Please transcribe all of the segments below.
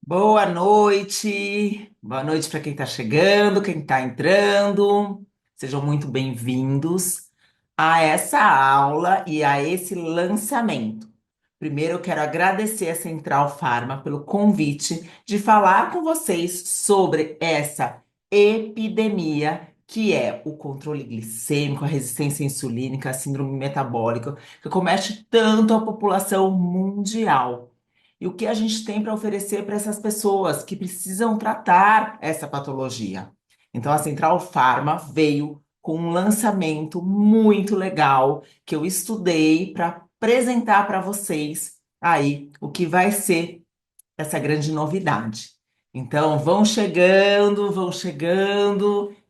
Boa noite para quem está chegando, quem está entrando. Sejam muito bem-vindos a essa aula e a esse lançamento. Primeiro, eu quero agradecer a Central Farma pelo convite de falar com vocês sobre essa epidemia que é o controle glicêmico, a resistência insulínica, a síndrome metabólica, que comete tanto a população mundial. E o que a gente tem para oferecer para essas pessoas que precisam tratar essa patologia? Então, a Central Farma veio com um lançamento muito legal que eu estudei para apresentar para vocês aí o que vai ser essa grande novidade. Então, vão chegando,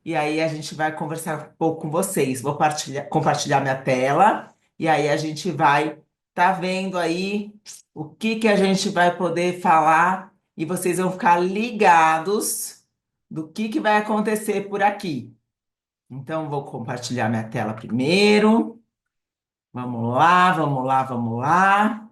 e aí a gente vai conversar um pouco com vocês. Vou compartilhar minha tela, e aí a gente vai tá vendo aí o que que a gente vai poder falar, e vocês vão ficar ligados do que vai acontecer por aqui. Então, vou compartilhar minha tela primeiro. Vamos lá, vamos lá, vamos lá.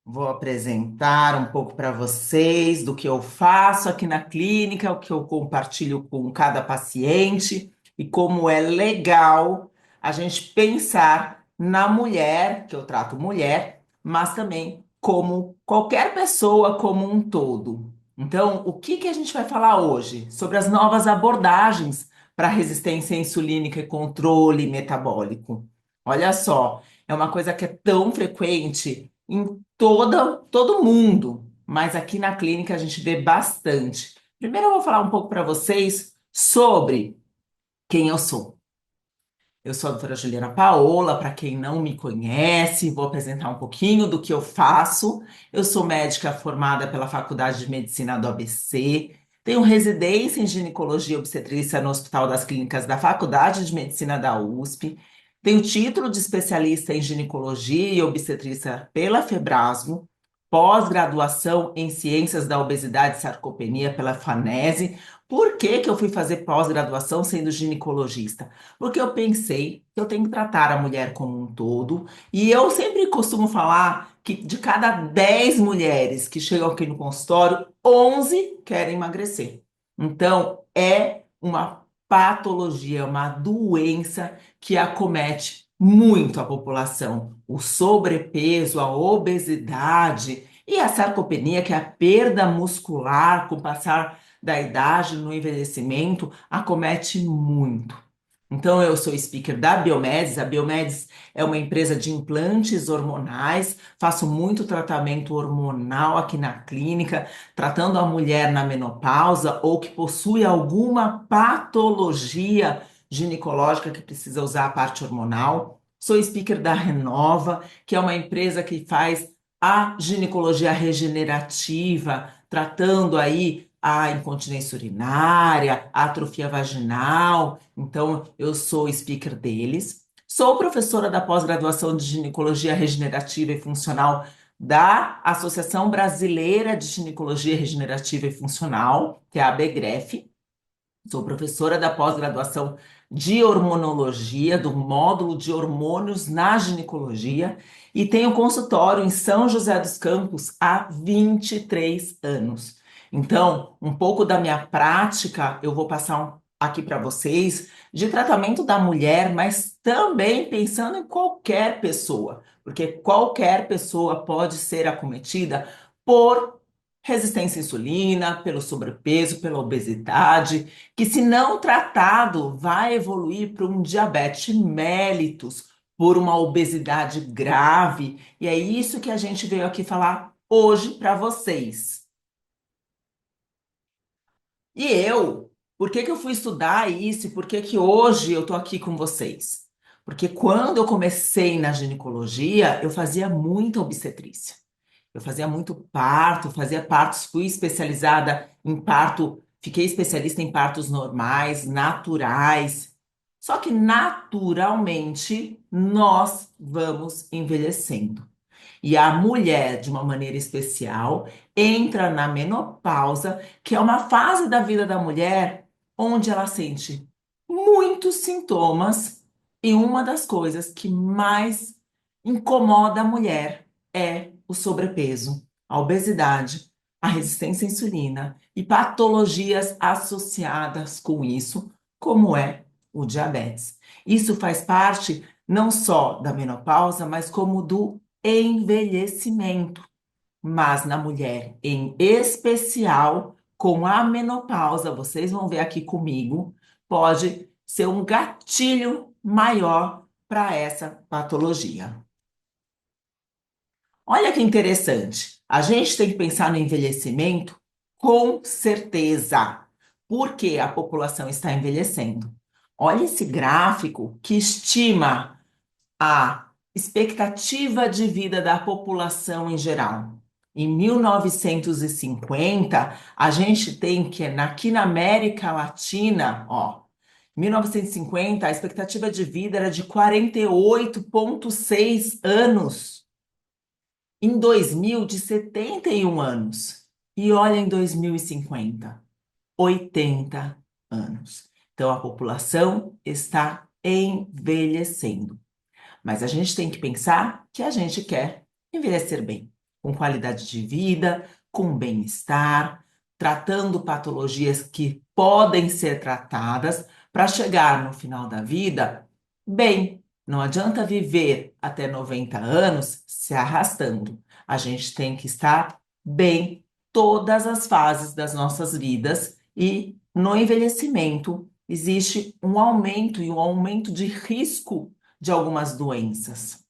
Vou apresentar um pouco para vocês do que eu faço aqui na clínica, o que eu compartilho com cada paciente e como é legal a gente pensar na mulher, que eu trato mulher, mas também como qualquer pessoa como um todo. Então, o que que a gente vai falar hoje? Sobre as novas abordagens para resistência insulínica e controle metabólico. Olha só, é uma coisa que é tão frequente em todo mundo, mas aqui na clínica a gente vê bastante. Primeiro eu vou falar um pouco para vocês sobre quem eu sou. Eu sou a doutora Juliana Paola, para quem não me conhece, vou apresentar um pouquinho do que eu faço. Eu sou médica formada pela Faculdade de Medicina do ABC, tenho residência em ginecologia e obstetrícia no Hospital das Clínicas da Faculdade de Medicina da USP, tenho título de especialista em ginecologia e obstetrícia pela Febrasgo, pós-graduação em ciências da obesidade e sarcopenia pela FANESE. Por que que eu fui fazer pós-graduação sendo ginecologista? Porque eu pensei que eu tenho que tratar a mulher como um todo, e eu sempre costumo falar que de cada 10 mulheres que chegam aqui no consultório, 11 querem emagrecer. Então, é uma patologia, uma doença que acomete muito a população. O sobrepeso, a obesidade e a sarcopenia, que é a perda muscular com o passar da idade no envelhecimento, acomete muito. Então, eu sou speaker da Biomedes. A Biomedes é uma empresa de implantes hormonais. Faço muito tratamento hormonal aqui na clínica, tratando a mulher na menopausa ou que possui alguma patologia ginecológica que precisa usar a parte hormonal. Sou speaker da Renova, que é uma empresa que faz a ginecologia regenerativa, tratando aí a incontinência urinária, a atrofia vaginal. Então, eu sou speaker deles. Sou professora da pós-graduação de ginecologia regenerativa e funcional da Associação Brasileira de Ginecologia Regenerativa e Funcional, que é a ABGREF. Sou professora da pós-graduação de hormonologia, do módulo de hormônios na ginecologia, e tenho consultório em São José dos Campos há 23 anos. Então, um pouco da minha prática eu vou passar aqui para vocês de tratamento da mulher, mas também pensando em qualquer pessoa, porque qualquer pessoa pode ser acometida por resistência à insulina, pelo sobrepeso, pela obesidade, que se não tratado vai evoluir para um diabetes mellitus, por uma obesidade grave. E é isso que a gente veio aqui falar hoje para vocês. E eu, por que que eu fui estudar isso e por que que hoje eu estou aqui com vocês? Porque quando eu comecei na ginecologia, eu fazia muita obstetrícia. Eu fazia muito parto, fazia partos, fui especializada em parto, fiquei especialista em partos normais, naturais. Só que naturalmente nós vamos envelhecendo. E a mulher, de uma maneira especial, entra na menopausa, que é uma fase da vida da mulher onde ela sente muitos sintomas, e uma das coisas que mais incomoda a mulher é o sobrepeso, a obesidade, a resistência à insulina e patologias associadas com isso, como é o diabetes. Isso faz parte não só da menopausa, mas como do envelhecimento. Mas na mulher em especial, com a menopausa, vocês vão ver aqui comigo, pode ser um gatilho maior para essa patologia. Olha que interessante. A gente tem que pensar no envelhecimento com certeza, porque a população está envelhecendo. Olha esse gráfico que estima a expectativa de vida da população em geral. Em 1950, a gente tem que, aqui na América Latina, ó, 1950, a expectativa de vida era de 48,6 anos. Em 2000, de 71 anos. E olha em 2050, 80 anos. Então, a população está envelhecendo. Mas a gente tem que pensar que a gente quer envelhecer bem, com qualidade de vida, com bem-estar, tratando patologias que podem ser tratadas para chegar no final da vida bem. Não adianta viver até 90 anos se arrastando. A gente tem que estar bem todas as fases das nossas vidas e no envelhecimento existe um aumento e um aumento de risco de algumas doenças.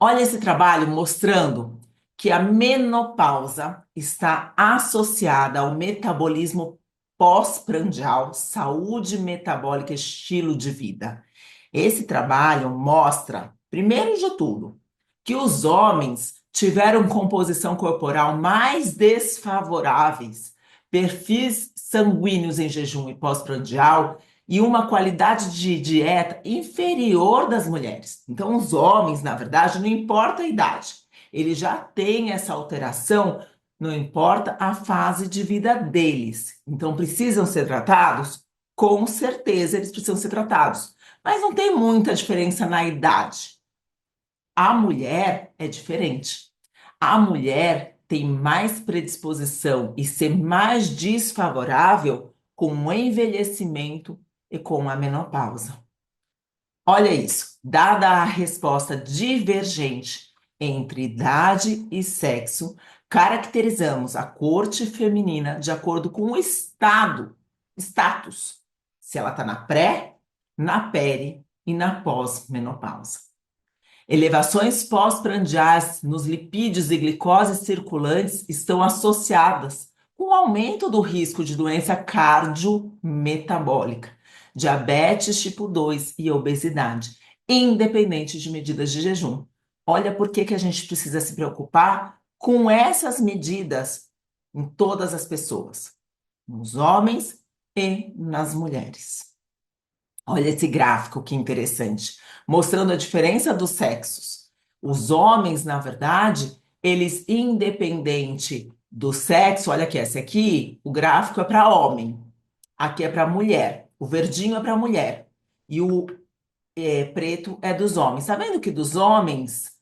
Olha esse trabalho mostrando que a menopausa está associada ao metabolismo pós-prandial, saúde metabólica e estilo de vida. Esse trabalho mostra, primeiro de tudo, que os homens tiveram composição corporal mais desfavoráveis, perfis sanguíneos em jejum e pós-prandial e uma qualidade de dieta inferior das mulheres. Então, os homens, na verdade, não importa a idade, eles já têm essa alteração, não importa a fase de vida deles. Então, precisam ser tratados? Com certeza, eles precisam ser tratados. Mas não tem muita diferença na idade. A mulher é diferente. A mulher tem mais predisposição e ser mais desfavorável com o envelhecimento e com a menopausa. Olha isso, dada a resposta divergente entre idade e sexo, caracterizamos a corte feminina de acordo com o status, se ela está na pré, na peri e na pós-menopausa. Elevações pós-prandiais nos lipídios e glicose circulantes estão associadas com o aumento do risco de doença cardiometabólica, diabetes tipo 2 e obesidade, independente de medidas de jejum. Olha por que a gente precisa se preocupar com essas medidas em todas as pessoas, nos homens e nas mulheres. Olha esse gráfico que interessante, mostrando a diferença dos sexos. Os homens, na verdade, eles, independente do sexo, olha aqui, esse aqui, o gráfico é para homem, aqui é para mulher, o verdinho é para mulher e o preto é dos homens. Tá vendo que dos homens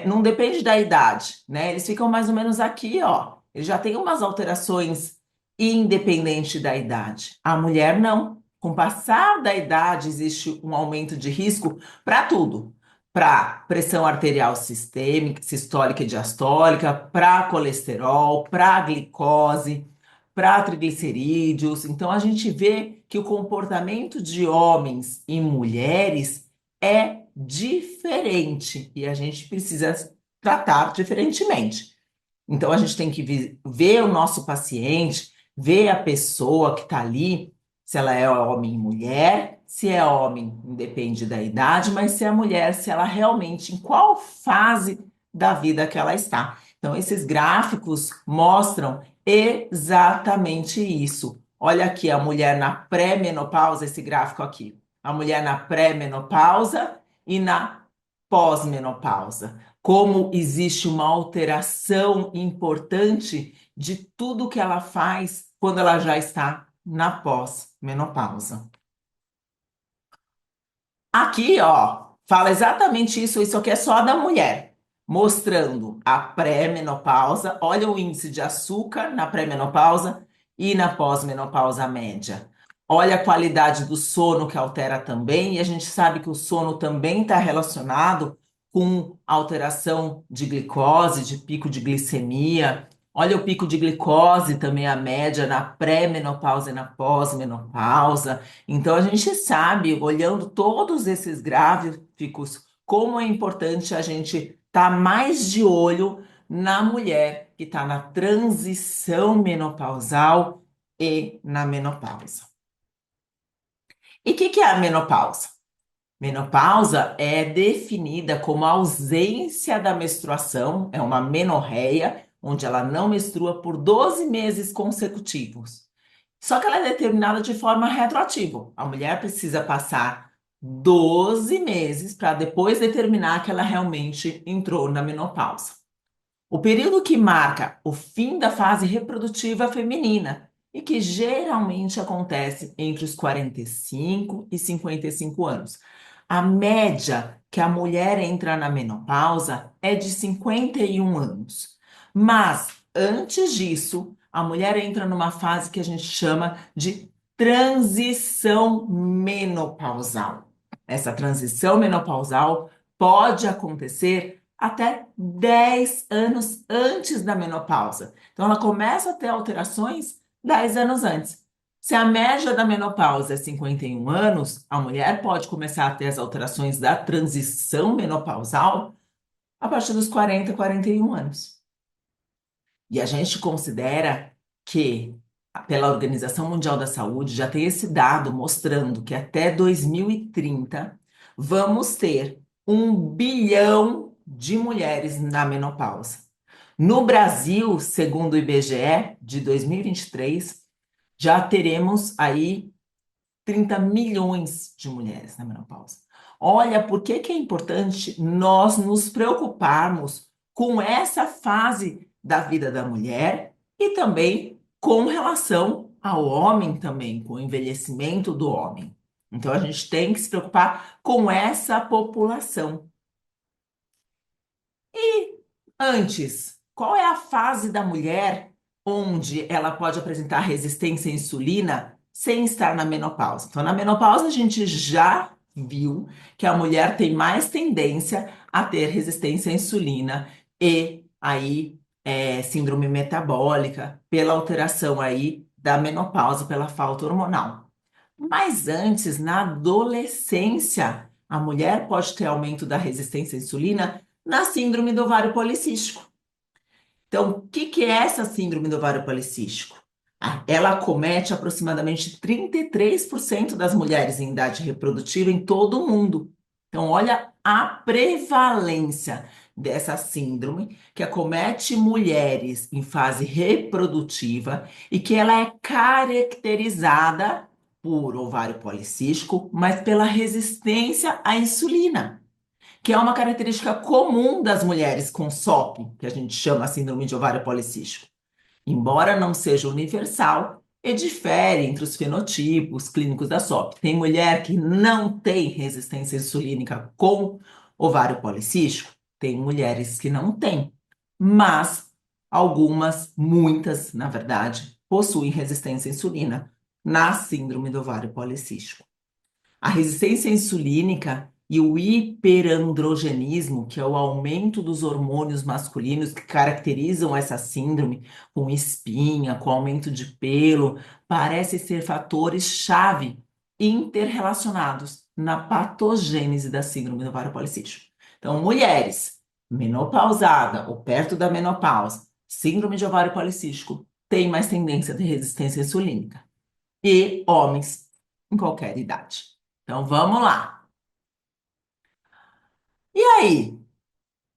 não depende da idade, né? Eles ficam mais ou menos aqui, ó. Eles já têm umas alterações independente da idade. A mulher não. Com o passar da idade, existe um aumento de risco para tudo. Para pressão arterial sistêmica, sistólica e diastólica, para colesterol, para glicose, para triglicerídeos. Então, a gente vê que o comportamento de homens e mulheres é diferente e a gente precisa tratar diferentemente. Então, a gente tem que ver o nosso paciente, ver a pessoa que está ali, se ela é homem e mulher, se é homem, independe da idade, mas se é mulher, se ela realmente, em qual fase da vida que ela está. Então, esses gráficos mostram exatamente isso. Olha aqui, a mulher na pré-menopausa, esse gráfico aqui. A mulher na pré-menopausa e na pós-menopausa. Como existe uma alteração importante de tudo que ela faz quando ela já está na pós-menopausa. Aqui, ó, fala exatamente isso. Isso aqui é só da mulher. mostrando a pré-menopausa. Olha o índice de açúcar na pré-menopausa e na pós-menopausa média. Olha a qualidade do sono que altera também, e a gente sabe que o sono também está relacionado com alteração de glicose, de pico de glicemia. Olha o pico de glicose também, a média na pré-menopausa e na pós-menopausa. Então, a gente sabe, olhando todos esses gráficos, como é importante a gente estar mais de olho na mulher que está na transição menopausal e na menopausa. E o que é a menopausa? Menopausa é definida como a ausência da menstruação, é uma menorreia, onde ela não menstrua por 12 meses consecutivos. Só que ela é determinada de forma retroativa. A mulher precisa passar 12 meses para depois determinar que ela realmente entrou na menopausa. O período que marca o fim da fase reprodutiva feminina e que geralmente acontece entre os 45 e 55 anos. A média que a mulher entra na menopausa é de 51 anos. Mas antes disso, a mulher entra numa fase que a gente chama de transição menopausal. Essa transição menopausal pode acontecer até 10 anos antes da menopausa. Então, ela começa a ter alterações 10 anos antes. Se a média da menopausa é 51 anos, a mulher pode começar a ter as alterações da transição menopausal a partir dos 40, 41 anos. E a gente considera que, pela Organização Mundial da Saúde, já tem esse dado mostrando que até 2030 vamos ter 1 bilhão de mulheres na menopausa. No Brasil, segundo o IBGE, de 2023, já teremos aí 30 milhões de mulheres na menopausa. Olha, por que que é importante nós nos preocuparmos com essa fase da vida da mulher e também com relação ao homem também, com o envelhecimento do homem. Então a gente tem que se preocupar com essa população. Antes, qual é a fase da mulher onde ela pode apresentar resistência à insulina sem estar na menopausa? Então, na menopausa, a gente já viu que a mulher tem mais tendência a ter resistência à insulina e aí síndrome metabólica pela alteração aí da menopausa, pela falta hormonal. Mas antes, na adolescência, a mulher pode ter aumento da resistência à insulina na síndrome do ovário policístico. Então, o que que é essa síndrome do ovário policístico? Ela acomete aproximadamente 33% das mulheres em idade reprodutiva em todo o mundo. Então, olha a prevalência dessa síndrome que acomete mulheres em fase reprodutiva e que ela é caracterizada por ovário policístico, mas pela resistência à insulina, que é uma característica comum das mulheres com SOP, que a gente chama síndrome de ovário policístico. Embora não seja universal, e difere entre os fenotipos clínicos da SOP. Tem mulher que não tem resistência insulínica com ovário policístico, tem mulheres que não têm, mas algumas, muitas, na verdade, possuem resistência à insulina na síndrome do ovário policístico. A resistência insulínica e o hiperandrogenismo, que é o aumento dos hormônios masculinos que caracterizam essa síndrome, com espinha, com aumento de pelo, parecem ser fatores-chave interrelacionados na patogênese da síndrome do ovário policístico. Então, mulheres menopausada ou perto da menopausa, síndrome de ovário policístico, têm mais tendência de resistência insulínica. E homens em qualquer idade. Então vamos lá. E aí,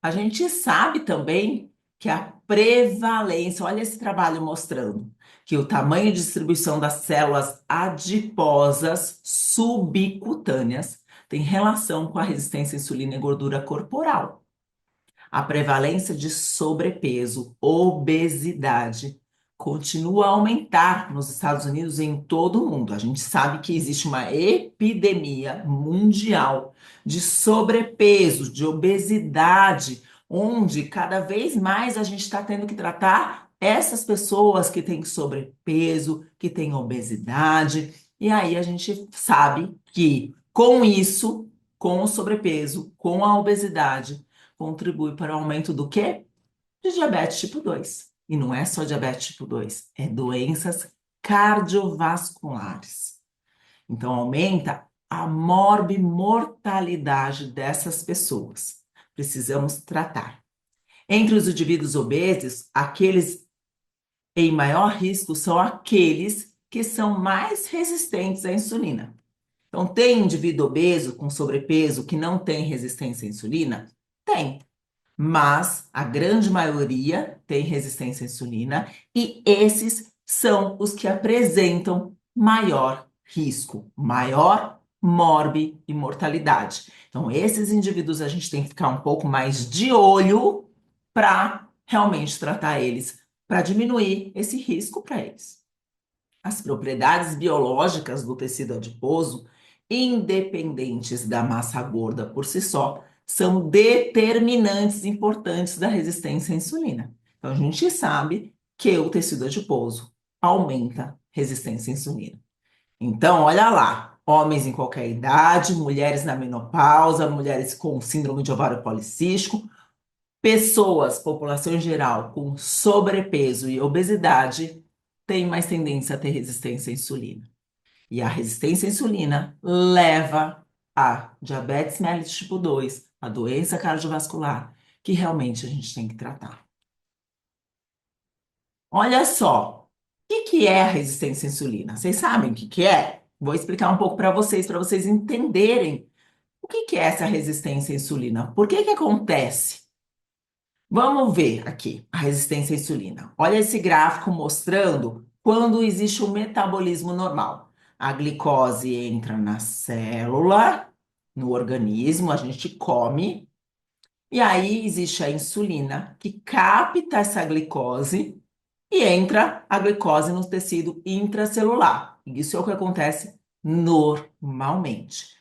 a gente sabe também que a prevalência, olha esse trabalho mostrando que o tamanho de distribuição das células adiposas subcutâneas tem relação com a resistência à insulina e gordura corporal. A prevalência de sobrepeso, obesidade, continua a aumentar nos Estados Unidos e em todo o mundo. A gente sabe que existe uma epidemia mundial de sobrepeso, de obesidade, onde cada vez mais a gente está tendo que tratar essas pessoas que têm sobrepeso, que têm obesidade, e aí a gente sabe que com isso, com o sobrepeso, com a obesidade, contribui para o aumento do quê? De diabetes tipo 2. E não é só diabetes tipo 2, é doenças cardiovasculares. Então, aumenta a morbimortalidade dessas pessoas. Precisamos tratar. Entre os indivíduos obesos, aqueles em maior risco são aqueles que são mais resistentes à insulina. Então, tem indivíduo obeso com sobrepeso que não tem resistência à insulina? Tem, mas a grande maioria tem resistência à insulina e esses são os que apresentam maior risco, maior morbe e mortalidade. Então, esses indivíduos a gente tem que ficar um pouco mais de olho para realmente tratar eles, para diminuir esse risco para eles. As propriedades biológicas do tecido adiposo, independentes da massa gorda por si só, são determinantes importantes da resistência à insulina. Então, a gente sabe que o tecido adiposo aumenta a resistência à insulina. Então, olha lá, homens em qualquer idade, mulheres na menopausa, mulheres com síndrome de ovário policístico, pessoas, população em geral, com sobrepeso e obesidade, têm mais tendência a ter resistência à insulina. E a resistência à insulina leva a diabetes mellitus tipo 2, a doença cardiovascular, que realmente a gente tem que tratar. Olha só, o que que é a resistência à insulina? Vocês sabem o que que é? Vou explicar um pouco para vocês entenderem o que que é essa resistência à insulina. Por que que acontece? Vamos ver aqui a resistência à insulina. Olha esse gráfico mostrando quando existe um metabolismo normal. A glicose entra na célula, no organismo, a gente come, e aí existe a insulina que capta essa glicose e entra a glicose no tecido intracelular. Isso é o que acontece normalmente.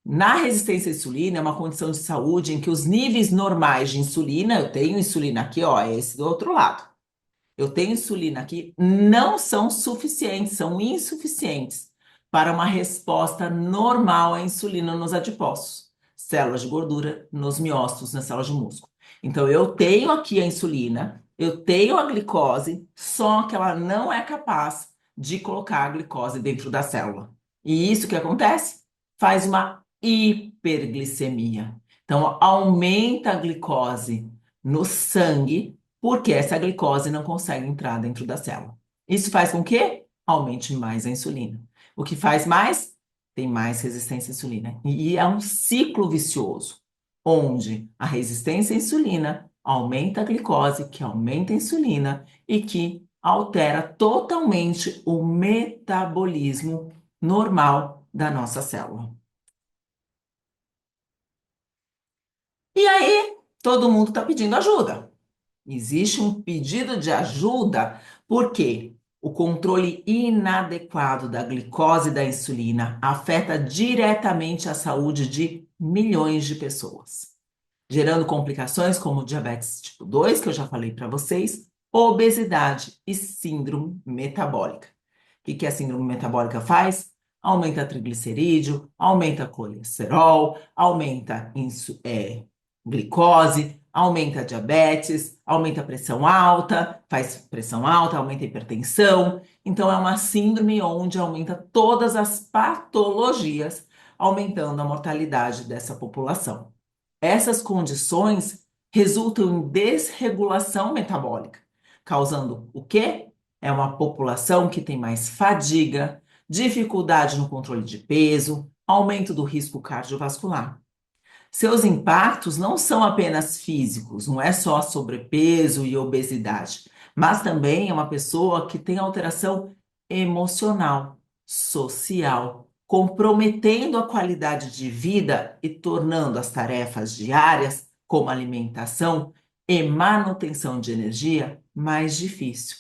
Na resistência à insulina, é uma condição de saúde em que os níveis normais de insulina, eu tenho insulina aqui, ó, é esse do outro lado. Eu tenho insulina aqui, não são suficientes, são insuficientes para uma resposta normal à insulina nos adipócitos, células de gordura, nos miócitos, nas células de músculo. Então, eu tenho aqui a insulina, eu tenho a glicose, só que ela não é capaz de colocar a glicose dentro da célula. E isso que acontece? Faz uma hiperglicemia. Então, aumenta a glicose no sangue porque essa glicose não consegue entrar dentro da célula. Isso faz com que aumente mais a insulina. O que faz mais? Tem mais resistência à insulina. E é um ciclo vicioso, onde a resistência à insulina aumenta a glicose, que aumenta a insulina e que altera totalmente o metabolismo normal da nossa célula. E aí, todo mundo está pedindo ajuda. Existe um pedido de ajuda porque o controle inadequado da glicose e da insulina afeta diretamente a saúde de milhões de pessoas, gerando complicações como diabetes tipo 2, que eu já falei para vocês, obesidade e síndrome metabólica. O que que a síndrome metabólica faz? Aumenta triglicerídeo, aumenta colesterol, aumenta glicose, aumenta a diabetes, aumenta a pressão alta, faz pressão alta, aumenta a hipertensão. Então, é uma síndrome onde aumenta todas as patologias, aumentando a mortalidade dessa população. Essas condições resultam em desregulação metabólica, causando o quê? É uma população que tem mais fadiga, dificuldade no controle de peso, aumento do risco cardiovascular. Seus impactos não são apenas físicos, não é só sobrepeso e obesidade, mas também é uma pessoa que tem alteração emocional, social, comprometendo a qualidade de vida e tornando as tarefas diárias, como alimentação e manutenção de energia, mais difícil.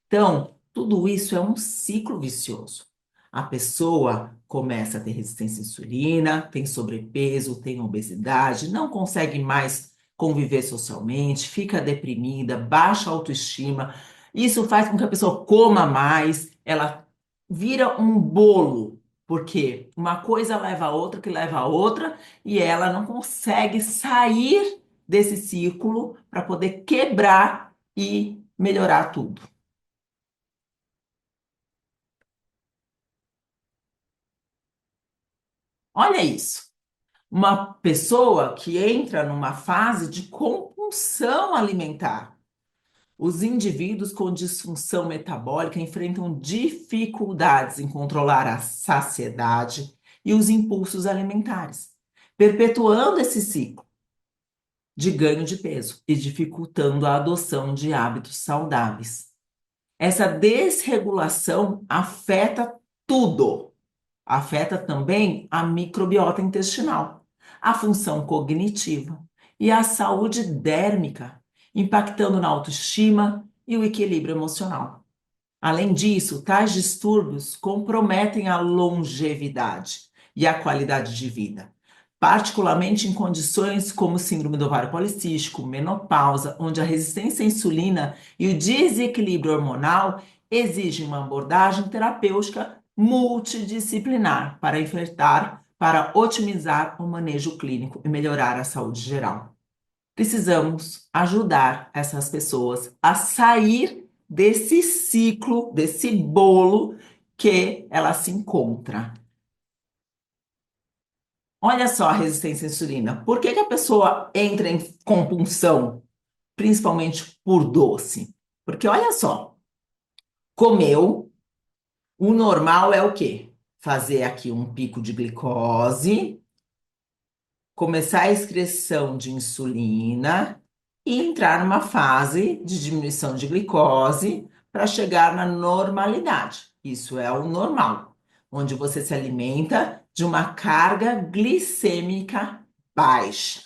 Então, tudo isso é um ciclo vicioso. A pessoa começa a ter resistência à insulina, tem sobrepeso, tem obesidade, não consegue mais conviver socialmente, fica deprimida, baixa autoestima. Isso faz com que a pessoa coma mais, ela vira um bolo, porque uma coisa leva a outra, que leva a outra, e ela não consegue sair desse círculo para poder quebrar e melhorar tudo. Olha isso. Uma pessoa que entra numa fase de compulsão alimentar. Os indivíduos com disfunção metabólica enfrentam dificuldades em controlar a saciedade e os impulsos alimentares, perpetuando esse ciclo de ganho de peso e dificultando a adoção de hábitos saudáveis. Essa desregulação afeta tudo. Afeta também a microbiota intestinal, a função cognitiva e a saúde dérmica, impactando na autoestima e o equilíbrio emocional. Além disso, tais distúrbios comprometem a longevidade e a qualidade de vida, particularmente em condições como síndrome do ovário policístico, menopausa, onde a resistência à insulina e o desequilíbrio hormonal exigem uma abordagem terapêutica multidisciplinar para enfrentar, para otimizar o manejo clínico e melhorar a saúde geral. Precisamos ajudar essas pessoas a sair desse ciclo, desse bolo que ela se encontra. Olha só a resistência à insulina. Por que que a pessoa entra em compulsão, principalmente por doce? Porque olha só, comeu, o normal é o quê? Fazer aqui um pico de glicose, começar a excreção de insulina e entrar numa fase de diminuição de glicose para chegar na normalidade. Isso é o normal, onde você se alimenta de uma carga glicêmica baixa.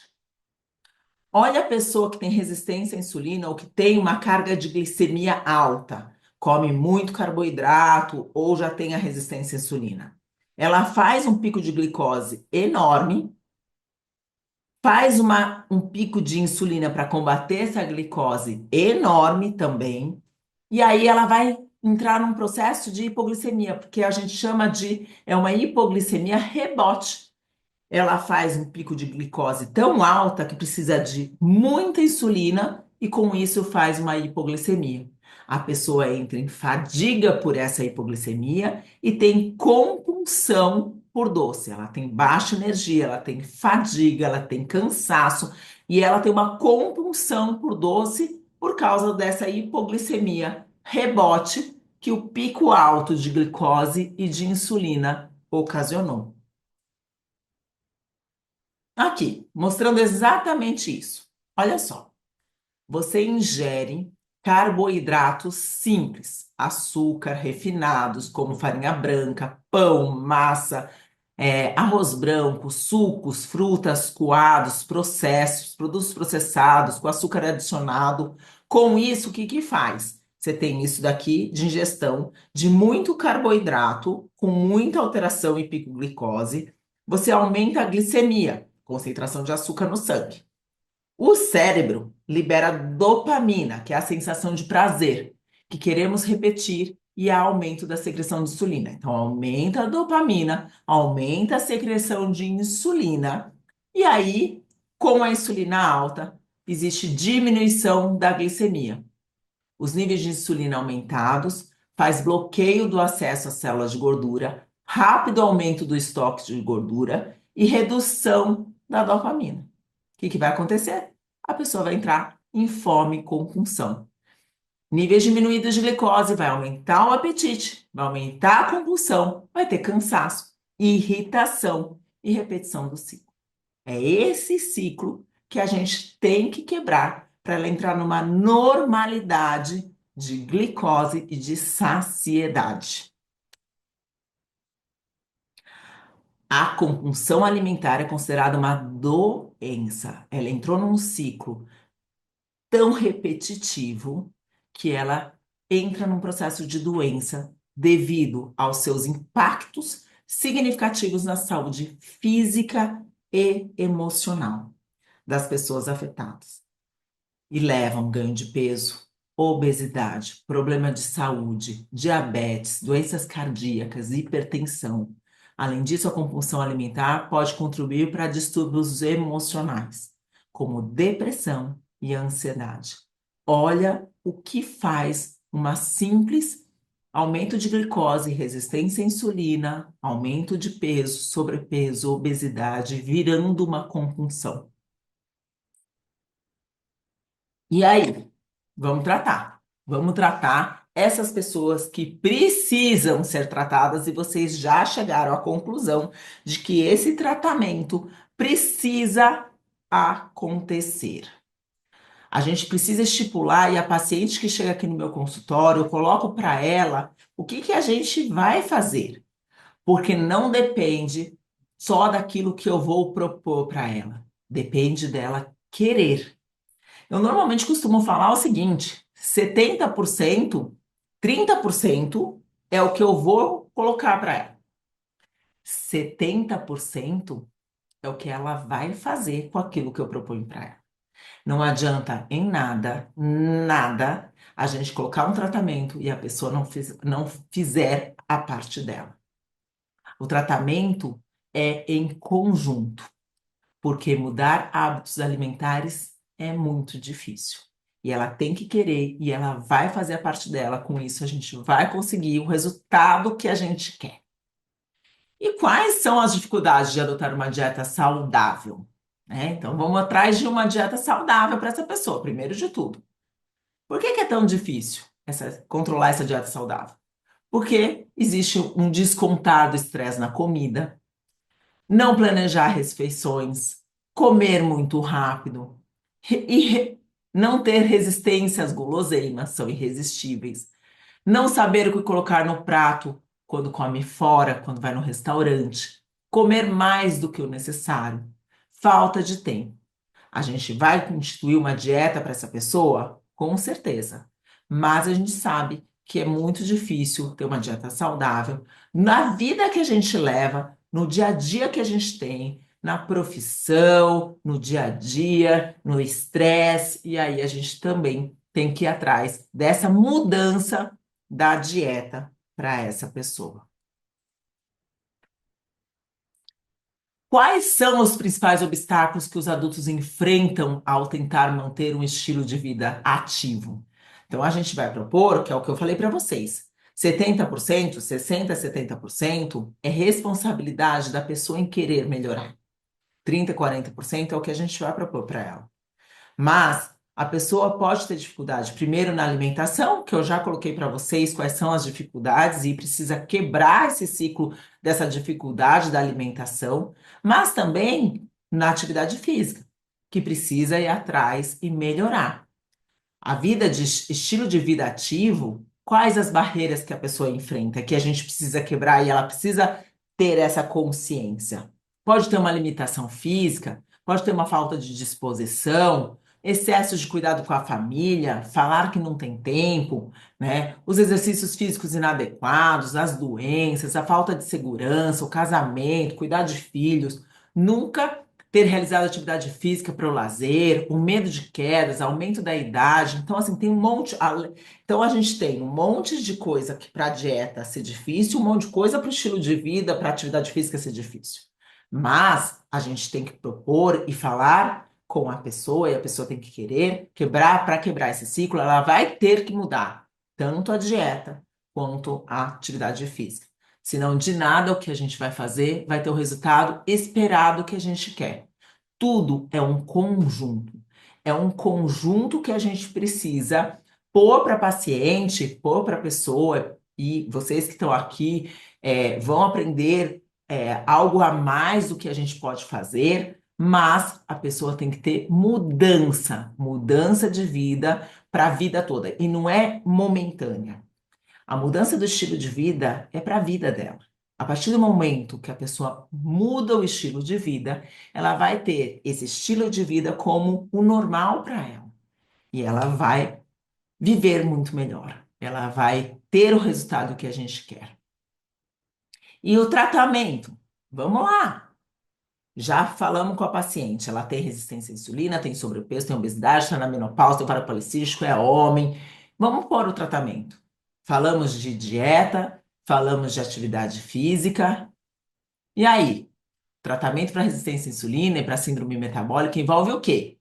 Olha a pessoa que tem resistência à insulina ou que tem uma carga de glicemia alta, come muito carboidrato ou já tem a resistência à insulina. Ela faz um pico de glicose enorme, faz um pico de insulina para combater essa glicose enorme também, e aí ela vai entrar num processo de hipoglicemia, porque a gente chama de é uma hipoglicemia rebote. Ela faz um pico de glicose tão alta que precisa de muita insulina e com isso faz uma hipoglicemia. A pessoa entra em fadiga por essa hipoglicemia e tem compulsão por doce. Ela tem baixa energia, ela tem fadiga, ela tem cansaço e ela tem uma compulsão por doce por causa dessa hipoglicemia rebote que o pico alto de glicose e de insulina ocasionou. Aqui, mostrando exatamente isso. Olha só, você ingere carboidratos simples, açúcar refinados, como farinha branca, pão, massa, arroz branco, sucos, frutas, coados, processos, produtos processados, com açúcar adicionado. Com isso, o que que faz? Você tem isso daqui de ingestão de muito carboidrato, com muita alteração em pico glicose. Você aumenta a glicemia, concentração de açúcar no sangue. O cérebro libera dopamina, que é a sensação de prazer, que queremos repetir, e há aumento da secreção de insulina. Então, aumenta a dopamina, aumenta a secreção de insulina, e aí, com a insulina alta, existe diminuição da glicemia. Os níveis de insulina aumentados faz bloqueio do acesso às células de gordura, rápido aumento do estoque de gordura e redução da dopamina. O que que vai acontecer? A pessoa vai entrar em fome e compulsão. Níveis diminuídos de glicose vai aumentar o apetite, vai aumentar a compulsão, vai ter cansaço, irritação e repetição do ciclo. É esse ciclo que a gente tem que quebrar para ela entrar numa normalidade de glicose e de saciedade. A compulsão alimentar é considerada uma doença. Ela entrou num ciclo tão repetitivo que ela entra num processo de doença devido aos seus impactos significativos na saúde física e emocional. das pessoas afetadas e levam ganho de peso, obesidade, problema de saúde, diabetes, doenças cardíacas, hipertensão. Além disso, a compulsão alimentar pode contribuir para distúrbios emocionais, como depressão e ansiedade. Olha o que faz uma simples aumento de glicose, resistência à insulina, aumento de peso, sobrepeso, obesidade, virando uma compulsão. E aí? Vamos tratar. Vamos tratar essas pessoas que precisam ser tratadas e vocês já chegaram à conclusão de que esse tratamento precisa acontecer. A gente precisa estipular e a paciente que chega aqui no meu consultório, eu coloco para ela o que que a gente vai fazer, porque não depende só daquilo que eu vou propor para ela. Depende dela querer. Eu normalmente costumo falar o seguinte: 70%, 30% é o que eu vou colocar para ela. 70% é o que ela vai fazer com aquilo que eu proponho para ela. Não adianta em nada, nada, a gente colocar um tratamento e a pessoa não fizer a parte dela. O tratamento é em conjunto, porque mudar hábitos alimentares é muito difícil. E ela tem que querer e ela vai fazer a parte dela. Com isso, a gente vai conseguir o resultado que a gente quer. E quais são as dificuldades de adotar uma dieta saudável? Né? Então, vamos atrás de uma dieta saudável para essa pessoa, primeiro de tudo. Por que que é tão difícil controlar essa dieta saudável? Porque existe um descontado estresse na comida, não planejar refeições, comer muito rápido não ter resistência às guloseimas, são irresistíveis. Não saber o que colocar no prato quando come fora, quando vai no restaurante. Comer mais do que o necessário. Falta de tempo. A gente vai constituir uma dieta para essa pessoa? Com certeza. Mas a gente sabe que é muito difícil ter uma dieta saudável na vida que a gente leva, no dia a dia que a gente tem, na profissão, no dia a dia, no estresse, e aí a gente também tem que ir atrás dessa mudança da dieta para essa pessoa. Quais são os principais obstáculos que os adultos enfrentam ao tentar manter um estilo de vida ativo? Então, a gente vai propor, que é o que eu falei para vocês, 70%, 60%, 70% é responsabilidade da pessoa em querer melhorar. 30%, 40% é o que a gente vai propor para ela. Mas a pessoa pode ter dificuldade, primeiro na alimentação, que eu já coloquei para vocês quais são as dificuldades e precisa quebrar esse ciclo dessa dificuldade da alimentação, mas também na atividade física, que precisa ir atrás e melhorar. A vida de estilo de vida ativo, quais as barreiras que a pessoa enfrenta, que a gente precisa quebrar e ela precisa ter essa consciência. Pode ter uma limitação física, pode ter uma falta de disposição, excesso de cuidado com a família, falar que não tem tempo, né? Os exercícios físicos inadequados, as doenças, a falta de segurança, o casamento, cuidar de filhos, nunca ter realizado atividade física para o lazer, o medo de quedas, aumento da idade. Então, assim, tem um monte. Então, a gente tem um monte de coisa que para a dieta ser difícil, um monte de coisa para o estilo de vida, para a atividade física ser difícil. Mas a gente tem que propor e falar com a pessoa, e a pessoa tem que querer quebrar, para quebrar esse ciclo, ela vai ter que mudar tanto a dieta quanto a atividade física. Senão, de nada o que a gente vai fazer vai ter o resultado esperado que a gente quer. Tudo é um conjunto. É um conjunto que a gente precisa pôr para paciente, pôr para pessoa, e vocês que estão aqui vão aprender algo a mais do que a gente pode fazer, mas a pessoa tem que ter mudança, mudança de vida para a vida toda. E não é momentânea. A mudança do estilo de vida é para a vida dela. A partir do momento que a pessoa muda o estilo de vida, ela vai ter esse estilo de vida como o normal para ela. E ela vai viver muito melhor. Ela vai ter o resultado que a gente quer. E o tratamento? Vamos lá. Já falamos com a paciente, ela tem resistência à insulina, tem sobrepeso, tem obesidade, está na menopausa, tem ovário policístico, é homem. Vamos pôr o tratamento. Falamos de dieta, falamos de atividade física. E aí? Tratamento para resistência à insulina e para síndrome metabólica envolve o quê?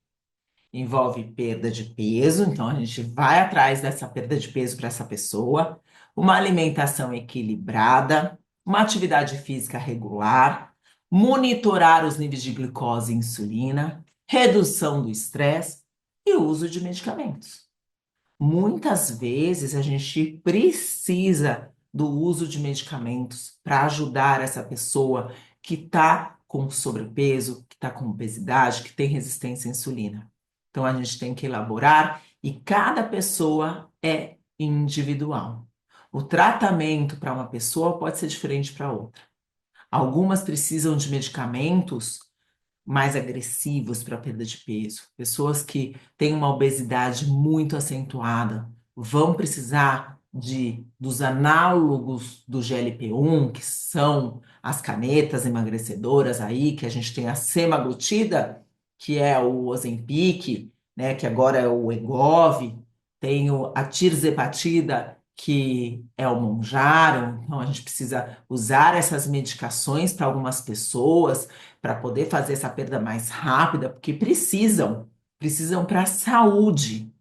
Envolve perda de peso, então a gente vai atrás dessa perda de peso para essa pessoa, uma alimentação equilibrada, uma atividade física regular, monitorar os níveis de glicose e insulina, redução do estresse e uso de medicamentos. Muitas vezes a gente precisa do uso de medicamentos para ajudar essa pessoa que está com sobrepeso, que está com obesidade, que tem resistência à insulina. Então a gente tem que elaborar e cada pessoa é individual. O tratamento para uma pessoa pode ser diferente para outra. Algumas precisam de medicamentos mais agressivos para perda de peso. Pessoas que têm uma obesidade muito acentuada vão precisar dos análogos do GLP-1, que são as canetas emagrecedoras aí, que a gente tem a semaglutida, que é o Ozempic, né, que agora é o Wegovy, tem a tirzepatida, que é o Mounjaro. Então a gente precisa usar essas medicações para algumas pessoas para poder fazer essa perda mais rápida, porque precisam para a saúde.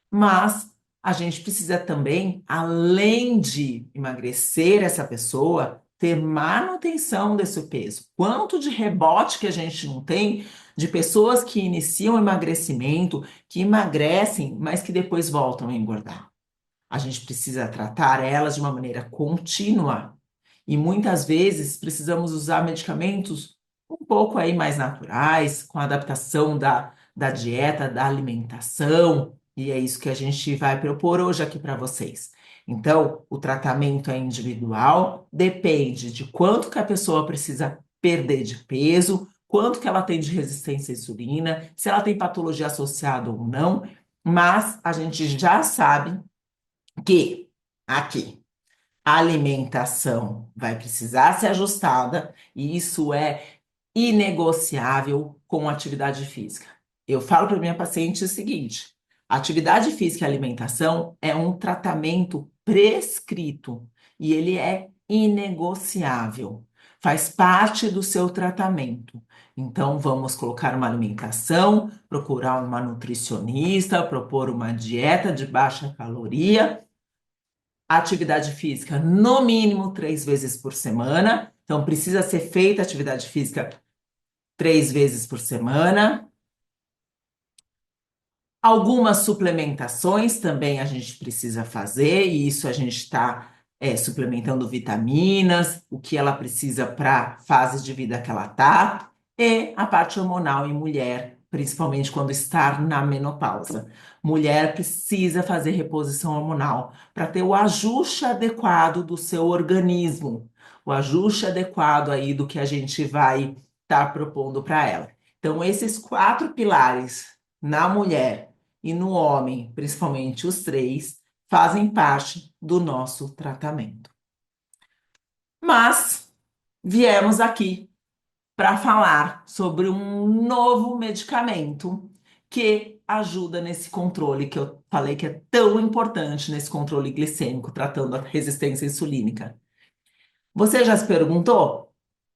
Mas a gente precisa também, além de emagrecer essa pessoa, ter manutenção desse peso. Quanto de rebote que a gente não tem de pessoas que iniciam o emagrecimento, que emagrecem, mas que depois voltam a engordar. A gente precisa tratar elas de uma maneira contínua. E muitas vezes precisamos usar medicamentos um pouco aí mais naturais, com a adaptação da dieta, da alimentação, e é isso que a gente vai propor hoje aqui para vocês. Então, o tratamento é individual, depende de quanto que a pessoa precisa perder de peso, quanto que ela tem de resistência à insulina, se ela tem patologia associada ou não, mas a gente já sabe que aqui a alimentação vai precisar ser ajustada e isso é inegociável com atividade física. Eu falo para minha paciente o seguinte: atividade física e alimentação é um tratamento prescrito e ele é inegociável. Faz parte do seu tratamento. Então, vamos colocar uma alimentação, procurar uma nutricionista, propor uma dieta de baixa caloria, atividade física no mínimo 3 vezes por semana. Então, precisa ser feita atividade física 3 vezes por semana. Algumas suplementações também a gente precisa fazer, e isso a gente está suplementando vitaminas, o que ela precisa para a fase de vida que ela está, e a parte hormonal em mulher, principalmente quando está na menopausa. Mulher precisa fazer reposição hormonal para ter o ajuste adequado do seu organismo, o ajuste adequado aí do que a gente vai estar propondo para ela. Então, esses 4 pilares na mulher e no homem, principalmente os três, fazem parte do nosso tratamento. Mas viemos aqui para falar sobre um novo medicamento que ajuda nesse controle que eu falei que é tão importante nesse controle glicêmico, tratando a resistência insulínica. Você já se perguntou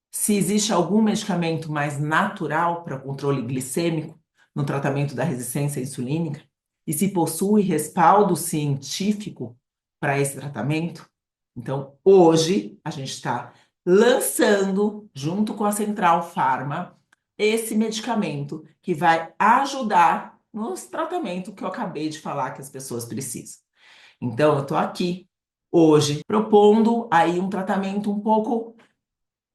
se existe algum medicamento mais natural para controle glicêmico no tratamento da resistência insulínica? E se possui respaldo científico para esse tratamento? Então, hoje, a gente está lançando, junto com a Central Pharma, esse medicamento que vai ajudar nos tratamentos que eu acabei de falar que as pessoas precisam. Então, eu estou aqui hoje propondo aí um tratamento um pouco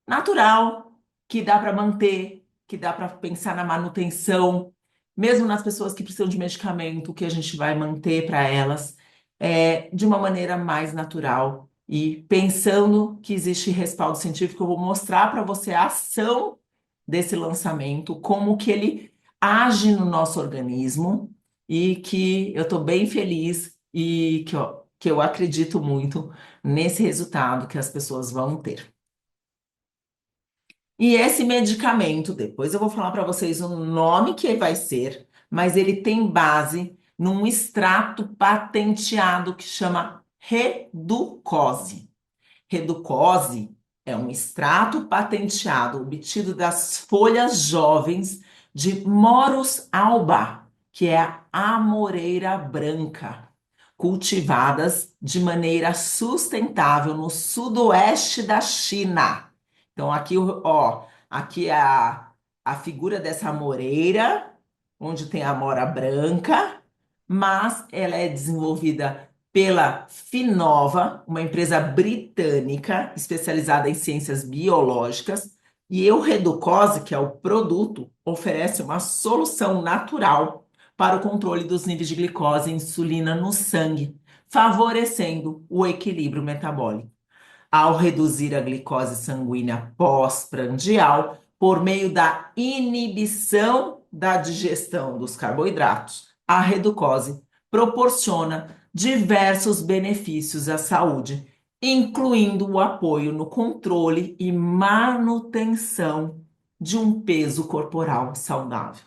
natural, que dá para manter, que dá para pensar na manutenção, mesmo nas pessoas que precisam de medicamento, que a gente vai manter para elas, de uma maneira mais natural. E pensando que existe respaldo científico, eu vou mostrar para você a ação desse lançamento, como que ele age no nosso organismo, e que eu estou bem feliz e que eu acredito muito nesse resultado que as pessoas vão ter. E esse medicamento, depois eu vou falar para vocês o nome que vai ser, mas ele tem base num extrato patenteado que chama Reducose. Reducose é um extrato patenteado obtido das folhas jovens de Morus alba, que é a amoreira branca, cultivadas de maneira sustentável no sudoeste da China. Então aqui, ó, aqui é a figura dessa amoreira, onde tem a amora branca, mas ela é desenvolvida pela Finova, uma empresa britânica especializada em ciências biológicas, e o Reducose, que é o produto, oferece uma solução natural para o controle dos níveis de glicose e insulina no sangue, favorecendo o equilíbrio metabólico. Ao reduzir a glicose sanguínea pós-prandial por meio da inibição da digestão dos carboidratos, a reducose proporciona diversos benefícios à saúde, incluindo o apoio no controle e manutenção de um peso corporal saudável.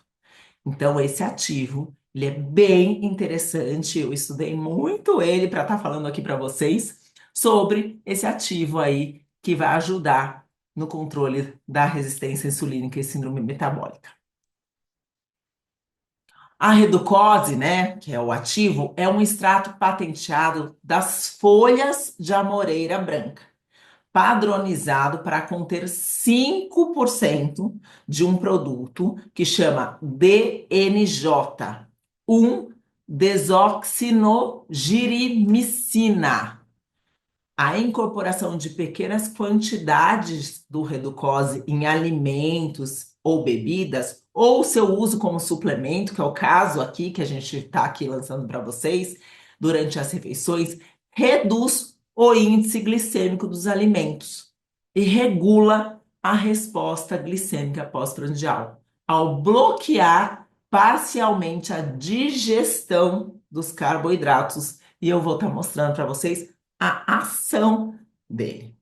Então, esse ativo, ele é bem interessante. Eu estudei muito ele para estar falando aqui para vocês sobre esse ativo aí que vai ajudar no controle da resistência insulínica e síndrome metabólica. A reducose, né, que é o ativo, é um extrato patenteado das folhas de amoreira branca, padronizado para conter 5% de um produto que chama DNJ, um desoxinogirimicina. A incorporação de pequenas quantidades do reducose em alimentos ou bebidas, ou seu uso como suplemento, que é o caso aqui que a gente está aqui lançando para vocês, durante as refeições, reduz o índice glicêmico dos alimentos e regula a resposta glicêmica pós-prandial, ao bloquear parcialmente a digestão dos carboidratos. E eu vou estar mostrando para vocês a ação dele.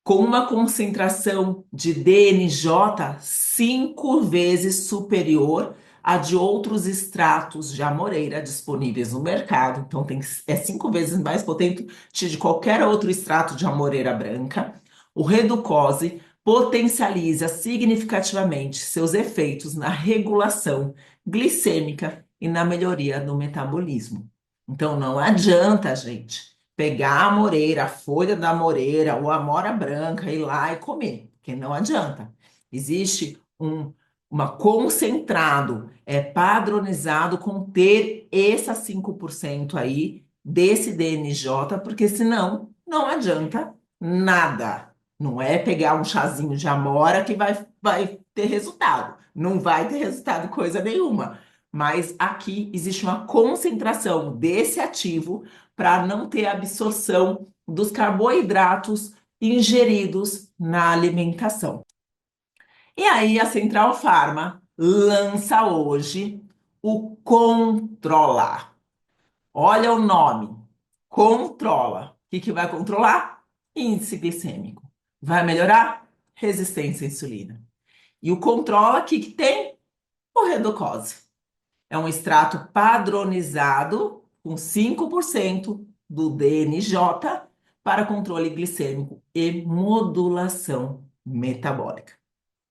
Com uma concentração de DNJ 5 vezes superior à de outros extratos de amoreira disponíveis no mercado. Então, é 5 vezes mais potente de qualquer outro extrato de amoreira branca. O Reducose potencializa significativamente seus efeitos na regulação glicêmica e na melhoria do metabolismo. Então, não adianta, gente, pegar a amoreira, a folha da amoreira ou a amora branca, ir lá e comer, porque não adianta. Existe uma concentrado, padronizado com ter esses 5% aí desse DNJ, porque senão não adianta nada. Não é pegar um chazinho de amora que vai ter resultado. Não vai ter resultado coisa nenhuma. Mas aqui existe uma concentração desse ativo para não ter absorção dos carboidratos ingeridos na alimentação. E aí a Central Farma lança hoje o Controla. Olha o nome, Controla. O que vai controlar? Índice glicêmico. Vai melhorar? Resistência à insulina. E o Controla, o que tem? O Reducose. É um extrato padronizado com 5% do DNJ para controle glicêmico e modulação metabólica.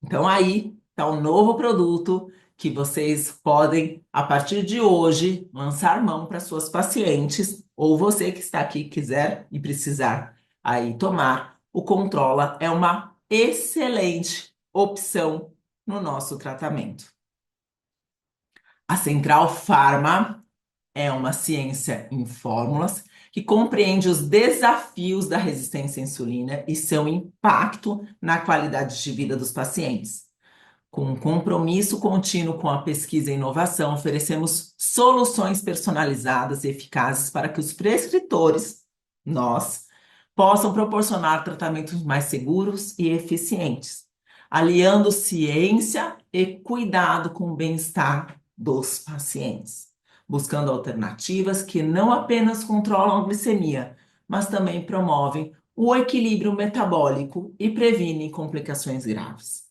Então, aí está um novo produto que vocês podem, a partir de hoje, lançar mão para suas pacientes, ou você que está aqui quiser e precisar aí tomar. O Controla é uma excelente opção no nosso tratamento. A Central Farma é uma ciência em fórmulas que compreende os desafios da resistência à insulina e seu impacto na qualidade de vida dos pacientes. Com um compromisso contínuo com a pesquisa e inovação, oferecemos soluções personalizadas e eficazes para que os prescritores, nós, possam proporcionar tratamentos mais seguros e eficientes, aliando ciência e cuidado com o bem-estar dos pacientes, buscando alternativas que não apenas controlam a glicemia, mas também promovem o equilíbrio metabólico e previne complicações graves.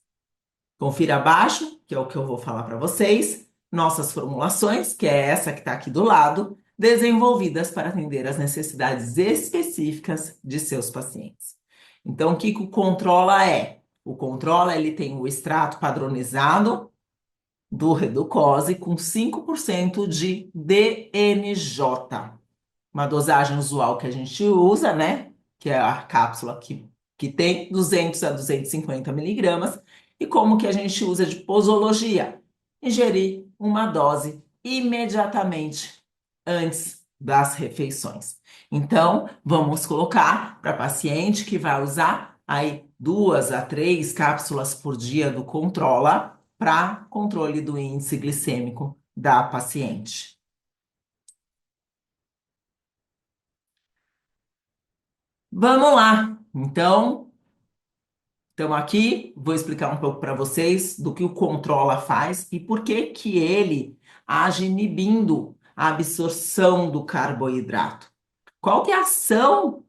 Confira abaixo, que é o que eu vou falar para vocês, nossas formulações, que é essa que está aqui do lado, desenvolvidas para atender às necessidades específicas de seus pacientes. Então, o que o Controla é? O Controla, ele tem o extrato padronizado do Reducose com 5% de DNJ, uma dosagem usual que a gente usa, né? Que é a cápsula que tem 200 a 250 miligramas. E como que a gente usa de posologia? Ingerir uma dose imediatamente antes das refeições. Então, vamos colocar para paciente que vai usar aí 2 a 3 cápsulas por dia do Controla para controle do índice glicêmico da paciente. Vamos lá. Então, estamos aqui, vou explicar um pouco para vocês do que o Controla faz e por que que ele age inibindo a absorção do carboidrato. Qual que é a ação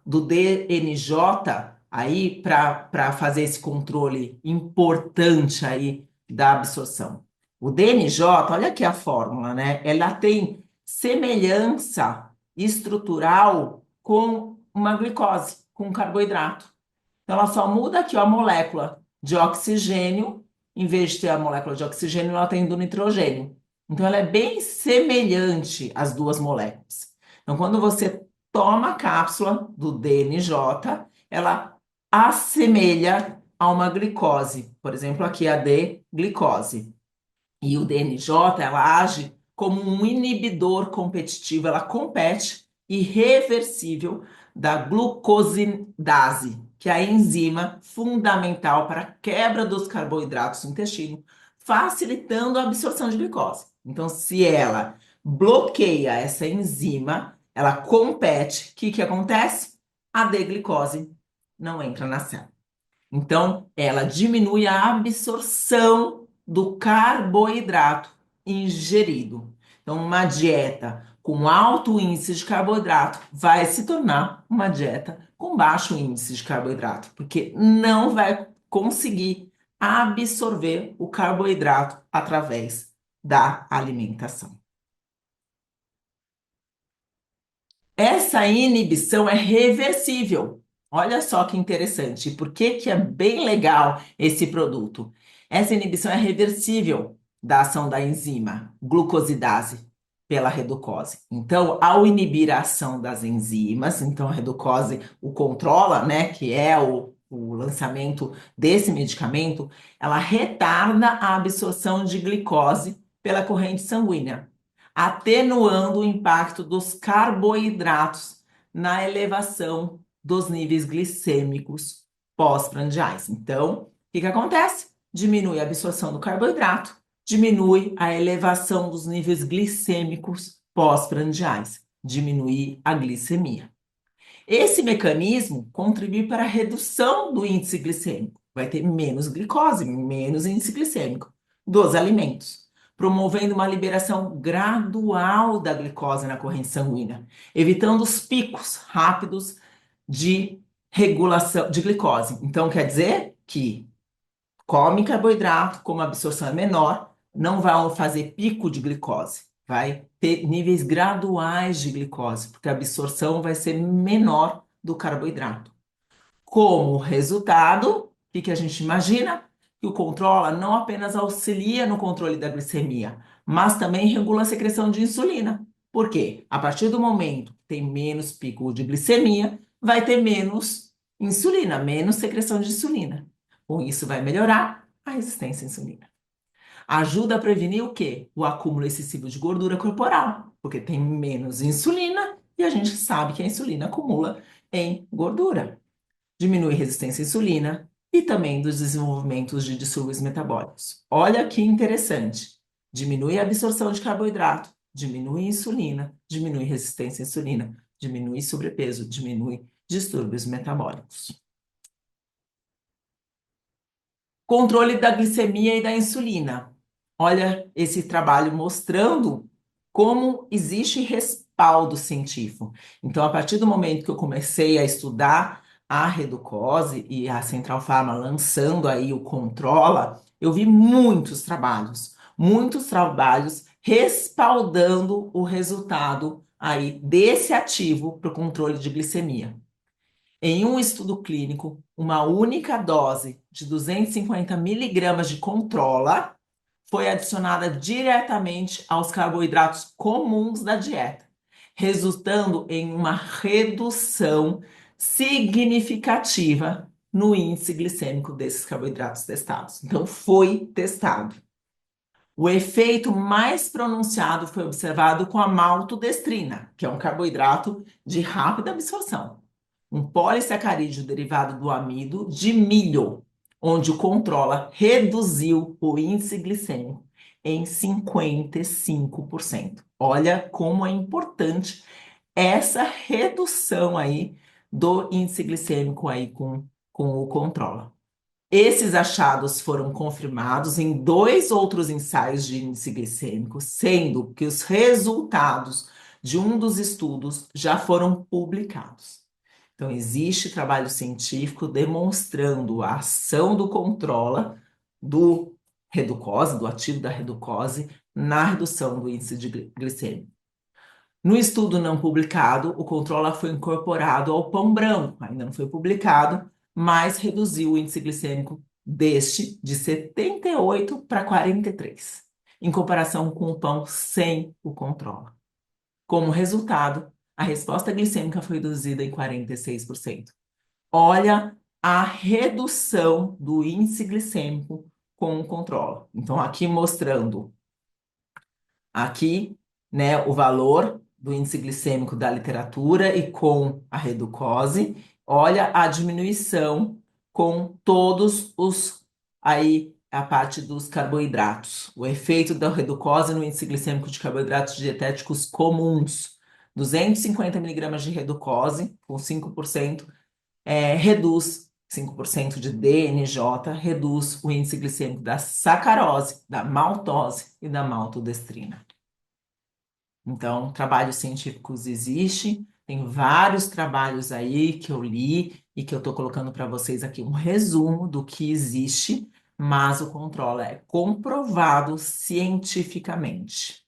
do DNJ aí para fazer esse controle importante aí da absorção? O DNJ, olha aqui a fórmula, né? Ela tem semelhança estrutural com uma glicose, com um carboidrato. Então, ela só muda aqui ó, a molécula de oxigênio, em vez de ter a molécula de oxigênio, ela tem do nitrogênio. Então, ela é bem semelhante às duas moléculas. Então, quando você toma a cápsula do DNJ, ela assemelha a uma glicose. Por exemplo, aqui a D-glicose. E o DNJ, ela age como um inibidor competitivo, ela compete irreversível da glucosidase, que é a enzima fundamental para a quebra dos carboidratos no intestino, facilitando a absorção de glicose. Então, se ela bloqueia essa enzima, ela compete, o que que acontece? A D-glicose não entra na célula. Então, ela diminui a absorção do carboidrato ingerido. Então, uma dieta com alto índice de carboidrato vai se tornar uma dieta com baixo índice de carboidrato, porque não vai conseguir absorver o carboidrato através da alimentação. Essa inibição é reversível. Olha só que interessante. Por que que é bem legal esse produto? Essa inibição é reversível da ação da enzima glucosidase pela reducose. Então, ao inibir a ação das enzimas, então a reducose o controla, né, que é o lançamento desse medicamento, ela retarda a absorção de glicose pela corrente sanguínea, atenuando o impacto dos carboidratos na elevação dos níveis glicêmicos pós-prandiais. Então, o que que acontece? Diminui a absorção do carboidrato, diminui a elevação dos níveis glicêmicos pós-prandiais, diminui a glicemia. Esse mecanismo contribui para a redução do índice glicêmico. Vai ter menos glicose, menos índice glicêmico dos alimentos, promovendo uma liberação gradual da glicose na corrente sanguínea, evitando os picos rápidos de regulação de glicose. Então, quer dizer que come carboidrato, como a absorção é menor, não vai fazer pico de glicose, vai ter níveis graduais de glicose, porque a absorção vai ser menor do carboidrato. Como resultado, o que que a gente imagina? Que o controla não apenas auxilia no controle da glicemia, mas também regula a secreção de insulina. Por quê? A partir do momento que tem menos pico de glicemia, vai ter menos insulina, menos secreção de insulina. Com isso, vai melhorar a resistência à insulina. Ajuda a prevenir o quê? O acúmulo excessivo de gordura corporal, porque tem menos insulina e a gente sabe que a insulina acumula em gordura. Diminui resistência à insulina e também dos desenvolvimentos de distúrbios metabólicos. Olha que interessante. Diminui a absorção de carboidrato, diminui a insulina, diminui resistência à insulina, diminui sobrepeso, diminui distúrbios metabólicos. Controle da glicemia e da insulina. Olha esse trabalho mostrando como existe respaldo científico. Então, a partir do momento que eu comecei a estudar a Reducose e a Central Pharma lançando aí o Controla, eu vi muitos trabalhos respaldando o resultado aí desse ativo para o controle de glicemia. Em um estudo clínico, uma única dose de 250 miligramas de Controla foi adicionada diretamente aos carboidratos comuns da dieta, resultando em uma redução significativa no índice glicêmico desses carboidratos testados. Então, foi testado. O efeito mais pronunciado foi observado com a maltodestrina, que é um carboidrato de rápida absorção, um polissacarídeo derivado do amido de milho, onde o Controla reduziu o índice glicêmico em 55%. Olha como é importante essa redução aí do índice glicêmico aí com o Controla. Esses achados foram confirmados em dois outros ensaios de índice glicêmico, sendo que os resultados de um dos estudos já foram publicados. Então, existe trabalho científico demonstrando a ação do Controla, do Reducose, do ativo da Reducose, na redução do índice de glicêmico. No estudo não publicado, o Controla foi incorporado ao pão branco, ainda não foi publicado, mas reduziu o índice glicêmico deste de 78 para 43, em comparação com o pão sem o Controla. Como resultado, a resposta glicêmica foi reduzida em 46%. Olha a redução do índice glicêmico com o Controla. Então, aqui mostrando aqui, né, o valor do índice glicêmico da literatura e com a reducose, olha a diminuição com todos os aí a parte dos carboidratos. O efeito da reducose no índice glicêmico de carboidratos dietéticos comuns. 250 miligramas de reducose com 5% reduz 5% de DNJ, reduz o índice glicêmico da sacarose, da maltose e da maltodestrina. Então, trabalhos científicos existem, tem vários trabalhos aí que eu li e que eu estou colocando para vocês aqui um resumo do que existe, mas o controle é comprovado cientificamente.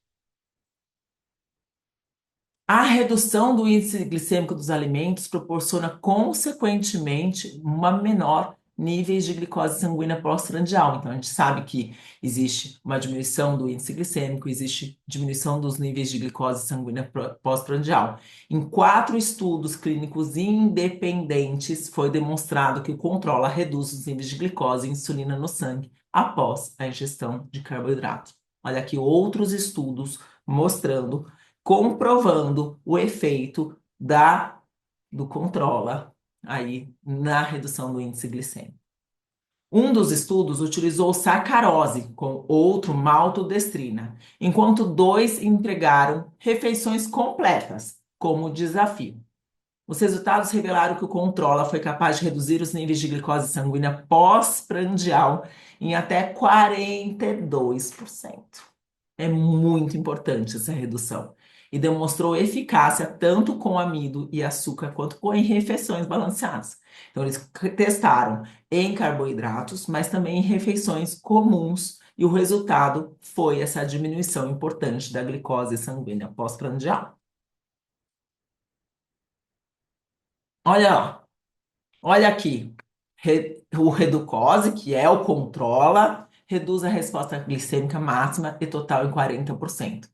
A redução do índice glicêmico dos alimentos proporciona, consequentemente, uma menor níveis de glicose sanguínea pós-prandial. Então, a gente sabe que existe uma diminuição do índice glicêmico, existe diminuição dos níveis de glicose sanguínea pós-prandial. Em 4 estudos clínicos independentes, foi demonstrado que o Controla reduz os níveis de glicose e insulina no sangue após a ingestão de carboidrato. Olha aqui outros estudos mostrando comprovando o efeito do Controla aí na redução do índice glicêmico. Um dos estudos utilizou sacarose com outro maltodestrina, enquanto 2 entregaram refeições completas como desafio. Os resultados revelaram que o Controla foi capaz de reduzir os níveis de glicose sanguínea pós-prandial em até 42%. É muito importante essa redução. E demonstrou eficácia tanto com amido e açúcar quanto com em refeições balanceadas. Então, eles testaram em carboidratos, mas também em refeições comuns, e o resultado foi essa diminuição importante da glicose sanguínea pós-prandial. Olha lá, olha aqui. O Reducose, que é o Controla, reduz a resposta glicêmica máxima e total em 40%.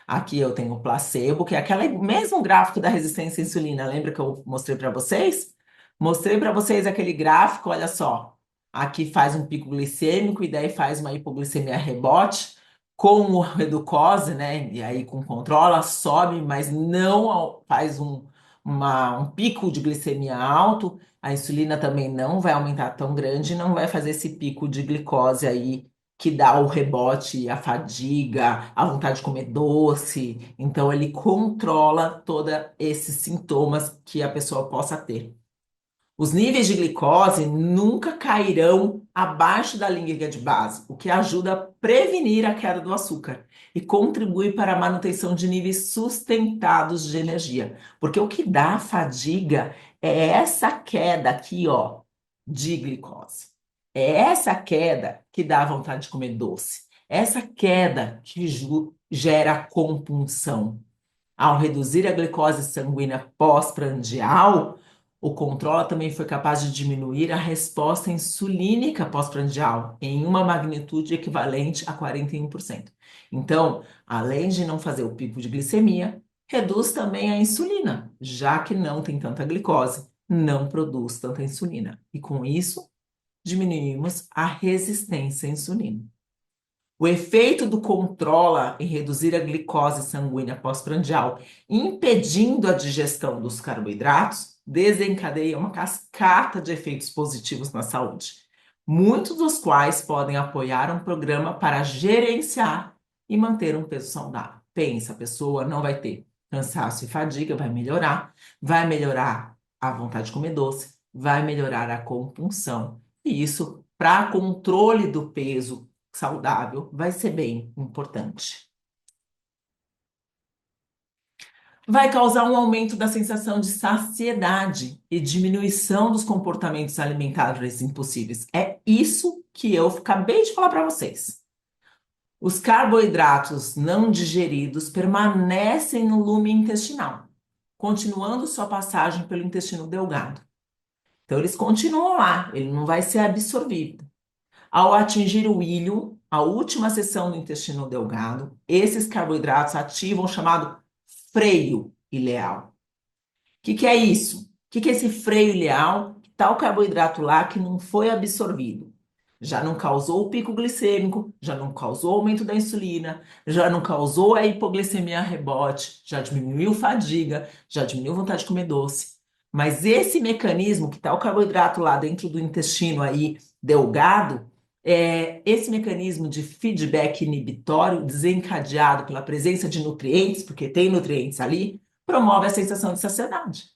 Aqui eu tenho o placebo, que é aquele mesmo gráfico da resistência à insulina. Lembra que eu mostrei para vocês? Mostrei para vocês aquele gráfico, olha só. Aqui faz um pico glicêmico e daí faz uma hipoglicemia rebote com o reducose, né? E aí com controla, sobe, mas não faz um pico de glicemia alto. A insulina também não vai aumentar tão grande, não vai fazer esse pico de glicose aí que dá o rebote, a fadiga, a vontade de comer doce. Então, ele controla todos esses sintomas que a pessoa possa ter. Os níveis de glicose nunca cairão abaixo da linha de base, o que ajuda a prevenir a queda do açúcar e contribui para a manutenção de níveis sustentados de energia. Porque o que dá fadiga é essa queda aqui, ó, de glicose. É essa queda que dá vontade de comer doce. Essa queda que gera compulsão. Ao reduzir a glicose sanguínea pós-prandial, o controle também foi capaz de diminuir a resposta insulínica pós-prandial em uma magnitude equivalente a 41%. Então, além de não fazer o pico de glicemia, reduz também a insulina, já que não tem tanta glicose, não produz tanta insulina. E com isso, diminuímos a resistência à insulina. O efeito do controla em reduzir a glicose sanguínea pós-prandial, impedindo a digestão dos carboidratos, desencadeia uma cascata de efeitos positivos na saúde, muitos dos quais podem apoiar um programa para gerenciar e manter um peso saudável. Pensa, a pessoa não vai ter cansaço e fadiga, vai melhorar a vontade de comer doce, vai melhorar a compulsão. E isso, para controle do peso saudável, vai ser bem importante. Vai causar um aumento da sensação de saciedade e diminuição dos comportamentos alimentares impossíveis. É isso que eu acabei de falar para vocês. Os carboidratos não digeridos permanecem no lume intestinal, continuando sua passagem pelo intestino delgado. Então, eles continuam lá, ele não vai ser absorvido. Ao atingir o íleo, a última seção do intestino delgado, esses carboidratos ativam o chamado freio ileal. Que é isso? Que é esse freio ileal? Está o carboidrato lá que não foi absorvido. Já não causou o pico glicêmico, já não causou aumento da insulina, já não causou a hipoglicemia a rebote, já diminuiu fadiga, já diminuiu vontade de comer doce. Mas esse mecanismo que está o carboidrato lá dentro do intestino aí delgado, esse mecanismo de feedback inibitório desencadeado pela presença de nutrientes, porque tem nutrientes ali, promove a sensação de saciedade.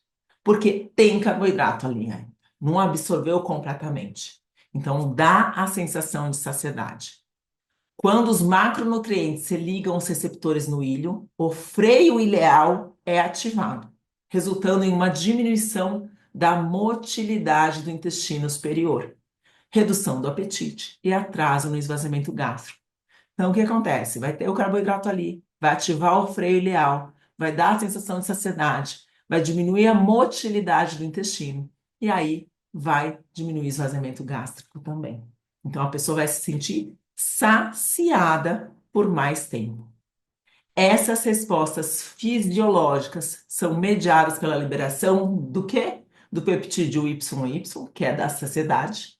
Porque tem carboidrato ali ainda, não absorveu completamente. Então, dá a sensação de saciedade. Quando os macronutrientes se ligam aos receptores no íleo, o freio ileal é ativado, resultando em uma diminuição da motilidade do intestino superior, redução do apetite e atraso no esvaziamento gástrico. Então, o que acontece? Vai ter o carboidrato ali, vai ativar o freio ileal, vai dar a sensação de saciedade, vai diminuir a motilidade do intestino e aí vai diminuir o esvaziamento gástrico também. Então, a pessoa vai se sentir saciada por mais tempo. Essas respostas fisiológicas são mediadas pela liberação do quê? Do peptídeo YY, que é da saciedade,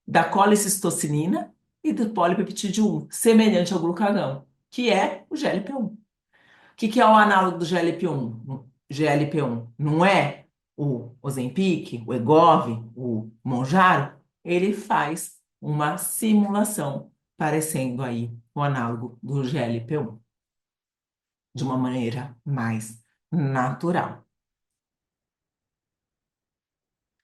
da colicistocinina e do polipeptídeo 1, semelhante ao glucagão, que é o GLP-1. O que é o análogo do GLP-1? GLP-1 não é o Ozempic, o Wegovy, o Mounjaro? Ele faz uma simulação parecendo aí o análogo do GLP-1, de uma maneira mais natural.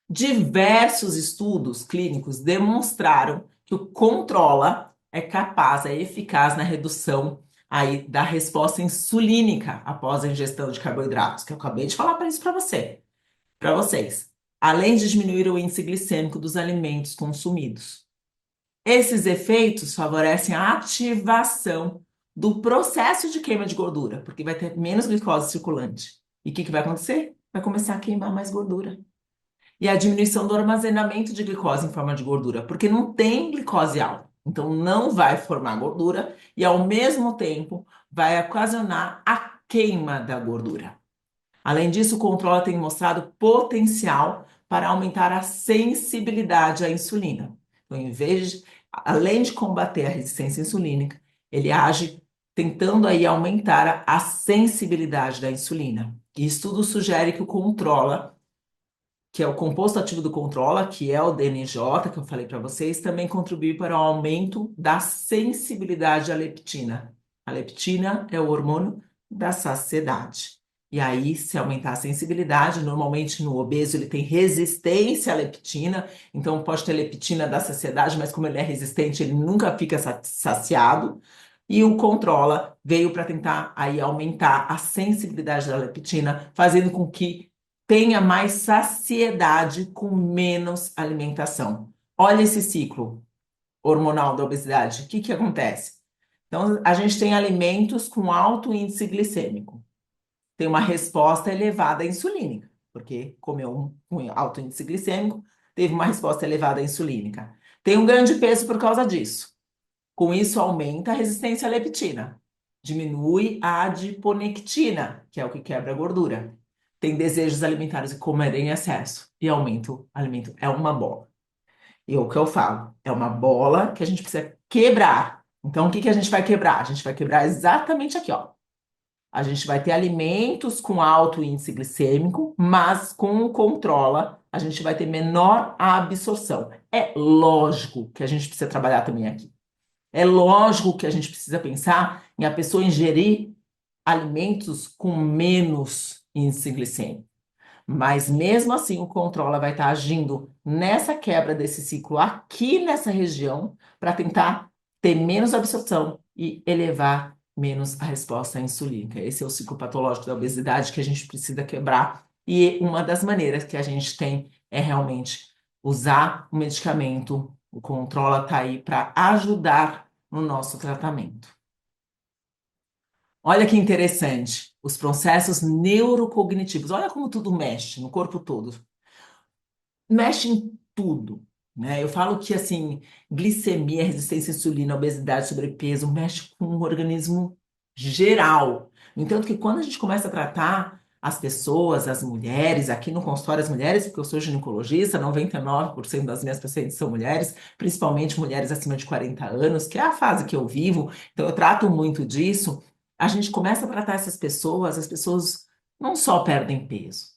Diversos estudos clínicos demonstraram que o Controla é capaz, é eficaz na redução aí da resposta insulínica após a ingestão de carboidratos, que eu acabei de falar para isso para vocês, além de diminuir o índice glicêmico dos alimentos consumidos. Esses efeitos favorecem a ativação do processo de queima de gordura, porque vai ter menos glicose circulante. E o que vai acontecer? Vai começar a queimar mais gordura. E a diminuição do armazenamento de glicose em forma de gordura, porque não tem glicose alta. Então, não vai formar gordura e, ao mesmo tempo, vai ocasionar a queima da gordura. Além disso, o controle tem mostrado potencial para aumentar a sensibilidade à insulina. Então, além de combater a resistência insulínica, ele age tentando aí aumentar a sensibilidade da insulina. E estudo sugere que o controla, que é o composto ativo do controla, que é o DNJ, que eu falei para vocês, também contribui para o aumento da sensibilidade à leptina. A leptina é o hormônio da saciedade. E aí, se aumentar a sensibilidade, normalmente no obeso ele tem resistência à leptina, então pode ter leptina da saciedade, mas como ele é resistente, ele nunca fica saciado. E o controla veio para tentar aí aumentar a sensibilidade da leptina, fazendo com que tenha mais saciedade com menos alimentação. Olha esse ciclo hormonal da obesidade. O que que acontece? Então, a gente tem alimentos com alto índice glicêmico, tem uma resposta elevada à insulínica, porque comeu um alto índice glicêmico, teve uma resposta elevada à insulínica. Tem um ganho de peso por causa disso. Com isso, aumenta a resistência à leptina, diminui a adiponectina, que é o que quebra a gordura. Tem desejos alimentares e comer em excesso, e aumenta o alimento. É uma bola. E o que eu falo, é uma bola que a gente precisa quebrar. Então, o que que a gente vai quebrar? A gente vai quebrar exatamente aqui, ó. A gente vai ter alimentos com alto índice glicêmico, mas com o controla, a gente vai ter menor absorção. É lógico que a gente precisa trabalhar também aqui. É lógico que a gente precisa pensar em a pessoa ingerir alimentos com menos índice glicêmico. Mas mesmo assim, o controla vai estar agindo nessa quebra desse ciclo aqui nessa região para tentar ter menos absorção e elevar menos a resposta insulínica. Esse é o ciclo patológico da obesidade que a gente precisa quebrar. E uma das maneiras que a gente tem é realmente usar o medicamento. O controla está aí para ajudar no nosso tratamento. Olha que interessante, os processos neurocognitivos. Olha como tudo mexe no corpo todo. Mexe em tudo, né? Eu falo que, assim, glicemia, resistência à insulina, obesidade, sobrepeso, mexe com o organismo geral. No entanto, que quando a gente começa a tratar as pessoas, as mulheres, aqui no consultório, as mulheres, porque eu sou ginecologista, 99% das minhas pacientes são mulheres, principalmente mulheres acima de 40 anos, que é a fase que eu vivo, então eu trato muito disso. A gente começa a tratar essas pessoas, as pessoas não só perdem peso,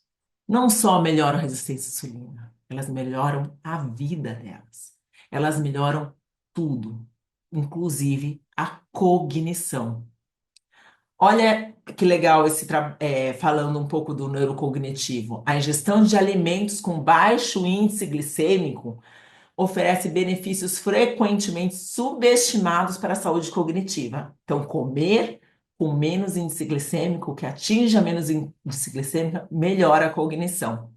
não só melhoram a resistência à insulina, elas melhoram a vida delas. Elas melhoram tudo, inclusive a cognição. Olha que legal falando um pouco do neurocognitivo. A ingestão de alimentos com baixo índice glicêmico oferece benefícios frequentemente subestimados para a saúde cognitiva. Então, comer com menos índice glicêmico, que atinja menos índice glicêmico, melhora a cognição.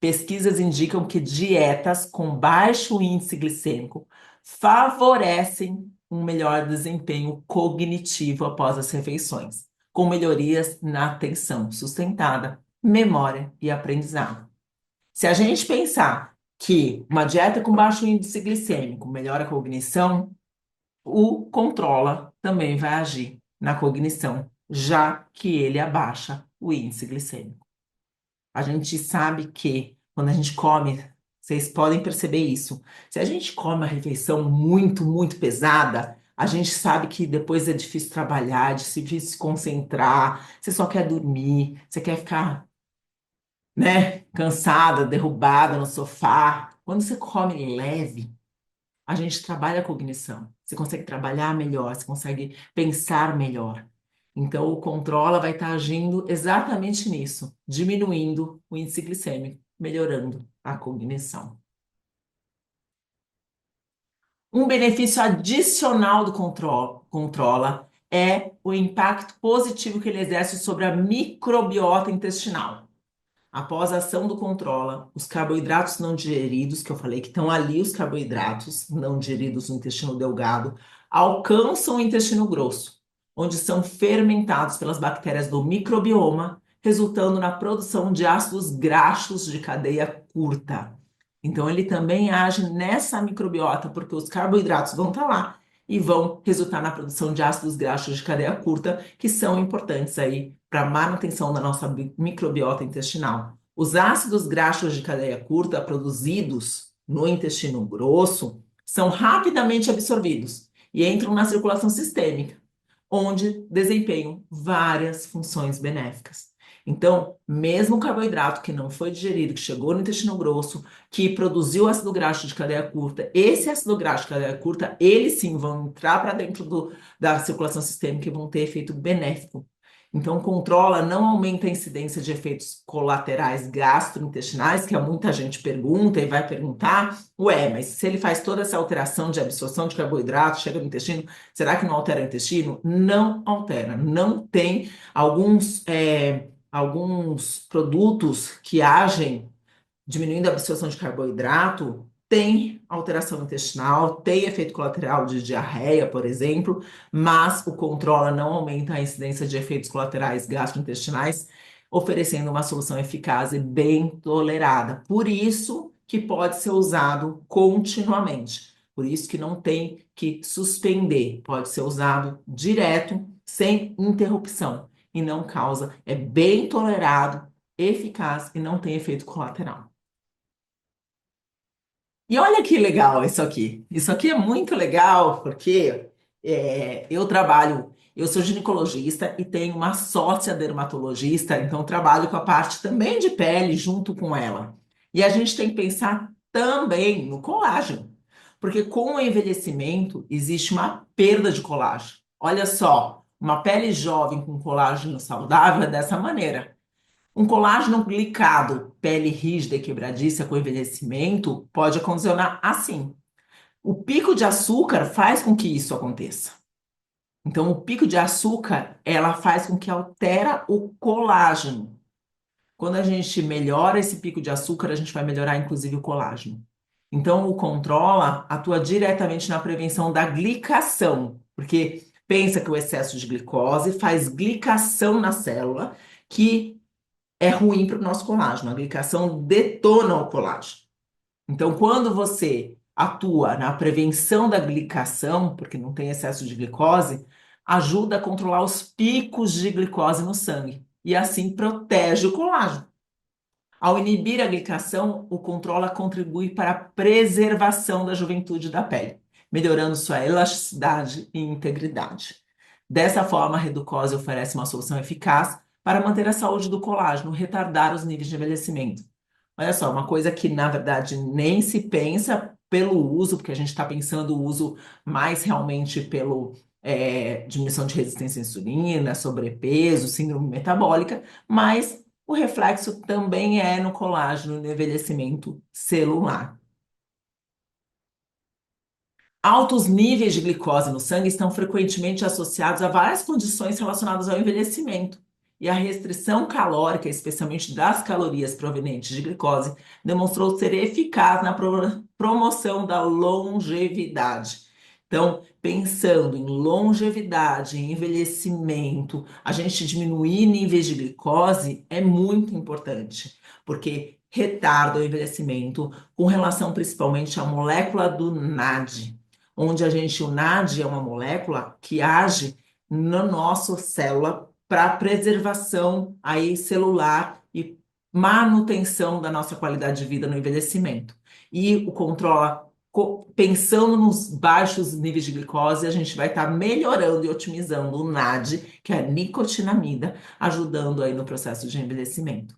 Pesquisas indicam que dietas com baixo índice glicêmico favorecem um melhor desempenho cognitivo após as refeições, com melhorias na atenção sustentada, memória e aprendizado. Se a gente pensar que uma dieta com baixo índice glicêmico melhora a cognição, o controla também vai agir na cognição, já que ele abaixa o índice glicêmico. A gente sabe que quando a gente come, vocês podem perceber isso. Se a gente come uma refeição muito, muito pesada, a gente sabe que depois é difícil trabalhar, é difícil se concentrar, você só quer dormir, você quer ficar, né, cansada, derrubada no sofá. Quando você come leve, a gente trabalha a cognição. Você consegue trabalhar melhor, você consegue pensar melhor. Então, o controla vai estar agindo exatamente nisso, diminuindo o índice glicêmico, melhorando a cognição. Um benefício adicional do controla é o impacto positivo que ele exerce sobre a microbiota intestinal. Após a ação do controla, os carboidratos não digeridos, que eu falei que estão ali os carboidratos não digeridos no intestino delgado, alcançam o intestino grosso, onde são fermentados pelas bactérias do microbioma, resultando na produção de ácidos graxos de cadeia curta. Então, ele também age nessa microbiota, porque os carboidratos vão estar lá e vão resultar na produção de ácidos graxos de cadeia curta, que são importantes aí para a manutenção da nossa microbiota intestinal. Os ácidos graxos de cadeia curta produzidos no intestino grosso são rapidamente absorvidos e entram na circulação sistêmica, onde desempenham várias funções benéficas. Então, mesmo o carboidrato que não foi digerido, que chegou no intestino grosso, que produziu ácido graxo de cadeia curta, esse ácido graxo de cadeia curta, eles sim vão entrar para dentro da circulação sistêmica e vão ter efeito benéfico. Então, controla, não aumenta a incidência de efeitos colaterais gastrointestinais, que muita gente pergunta e vai perguntar, ué, mas se ele faz toda essa alteração de absorção de carboidrato, chega no intestino, será que não altera o intestino? Não altera, não tem alguns produtos que agem diminuindo a absorção de carboidrato, tem alteração intestinal, tem efeito colateral de diarreia, por exemplo, mas o controla não aumenta a incidência de efeitos colaterais gastrointestinais, oferecendo uma solução eficaz e bem tolerada. Por isso que pode ser usado continuamente. Por isso que não tem que suspender, pode ser usado direto, sem interrupção, e não causa, é bem tolerado, eficaz e não tem efeito colateral. E olha que legal isso aqui. Isso aqui é muito legal porque eu sou ginecologista e tenho uma sócia dermatologista, então eu trabalho com a parte também de pele junto com ela. E a gente tem que pensar também no colágeno, porque com o envelhecimento existe uma perda de colágeno. Olha só, uma pele jovem com colágeno saudável é dessa maneira. Um colágeno glicado, pele rígida e quebradiça com envelhecimento, pode ocasionar assim. O pico de açúcar faz com que isso aconteça. Então, o pico de açúcar, ela faz com que altera o colágeno. Quando a gente melhora esse pico de açúcar, a gente vai melhorar inclusive o colágeno. Então, o controla atua diretamente na prevenção da glicação, porque pensa que o excesso de glicose faz glicação na célula, que é ruim para o nosso colágeno. A glicação detona o colágeno. Então, quando você atua na prevenção da glicação, porque não tem excesso de glicose, ajuda a controlar os picos de glicose no sangue e assim protege o colágeno. Ao inibir a glicação, o controla contribui para a preservação da juventude da pele, melhorando sua elasticidade e integridade. Dessa forma, a Reducose oferece uma solução eficaz para manter a saúde do colágeno, retardar os níveis de envelhecimento. Olha só, uma coisa que na verdade nem se pensa pelo uso, porque a gente está pensando o uso mais realmente pelo diminuição de resistência à insulina, sobrepeso, síndrome metabólica, mas o reflexo também é no colágeno, no envelhecimento celular. Altos níveis de glicose no sangue estão frequentemente associados a várias condições relacionadas ao envelhecimento. E a restrição calórica, especialmente das calorias provenientes de glicose, demonstrou ser eficaz na promoção da longevidade. Então, pensando em longevidade, em envelhecimento, a gente diminuir níveis de glicose é muito importante, porque retarda o envelhecimento com relação principalmente à molécula do NAD, onde o NAD é uma molécula que age na nossa célula para preservação aí celular e manutenção da nossa qualidade de vida no envelhecimento. E o controla, pensando nos baixos níveis de glicose, a gente vai estar melhorando e otimizando o NAD, que é a nicotinamida, ajudando aí no processo de envelhecimento.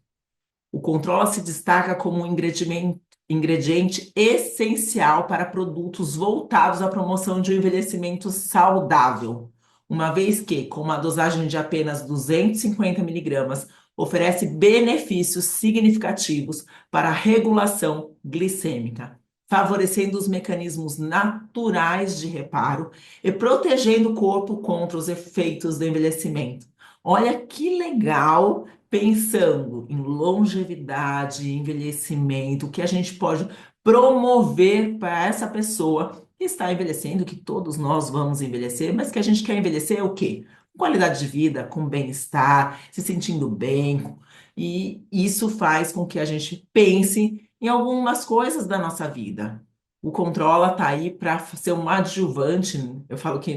O Controla se destaca como um ingrediente essencial para produtos voltados à promoção de um envelhecimento saudável, uma vez que, com uma dosagem de apenas 250 miligramas, oferece benefícios significativos para a regulação glicêmica, favorecendo os mecanismos naturais de reparo e protegendo o corpo contra os efeitos do envelhecimento. Olha que legal! Pensando em longevidade, envelhecimento, o que a gente pode promover para essa pessoa que está envelhecendo, que todos nós vamos envelhecer, mas que a gente quer envelhecer o quê? Com qualidade de vida, com bem-estar, se sentindo bem. E isso faz com que a gente pense em algumas coisas da nossa vida. O Controla está aí para ser um adjuvante. Eu falo que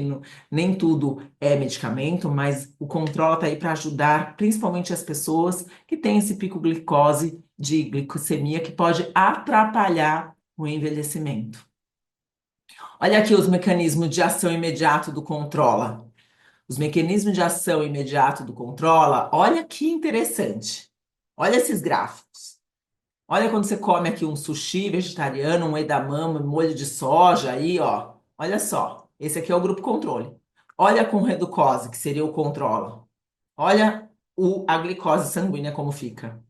nem tudo é medicamento, mas o Controla está aí para ajudar principalmente as pessoas que têm esse pico glicose de glicemia que pode atrapalhar o envelhecimento. Olha aqui os mecanismos de ação imediato do Controla. Os mecanismos de ação imediato do Controla, olha que interessante. Olha esses gráficos. Olha quando você come aqui um sushi vegetariano, um edamame, um molho de soja aí, ó. Olha só. Esse aqui é o grupo controle. Olha com reducose, que seria o controla. Olha a glicose sanguínea como fica.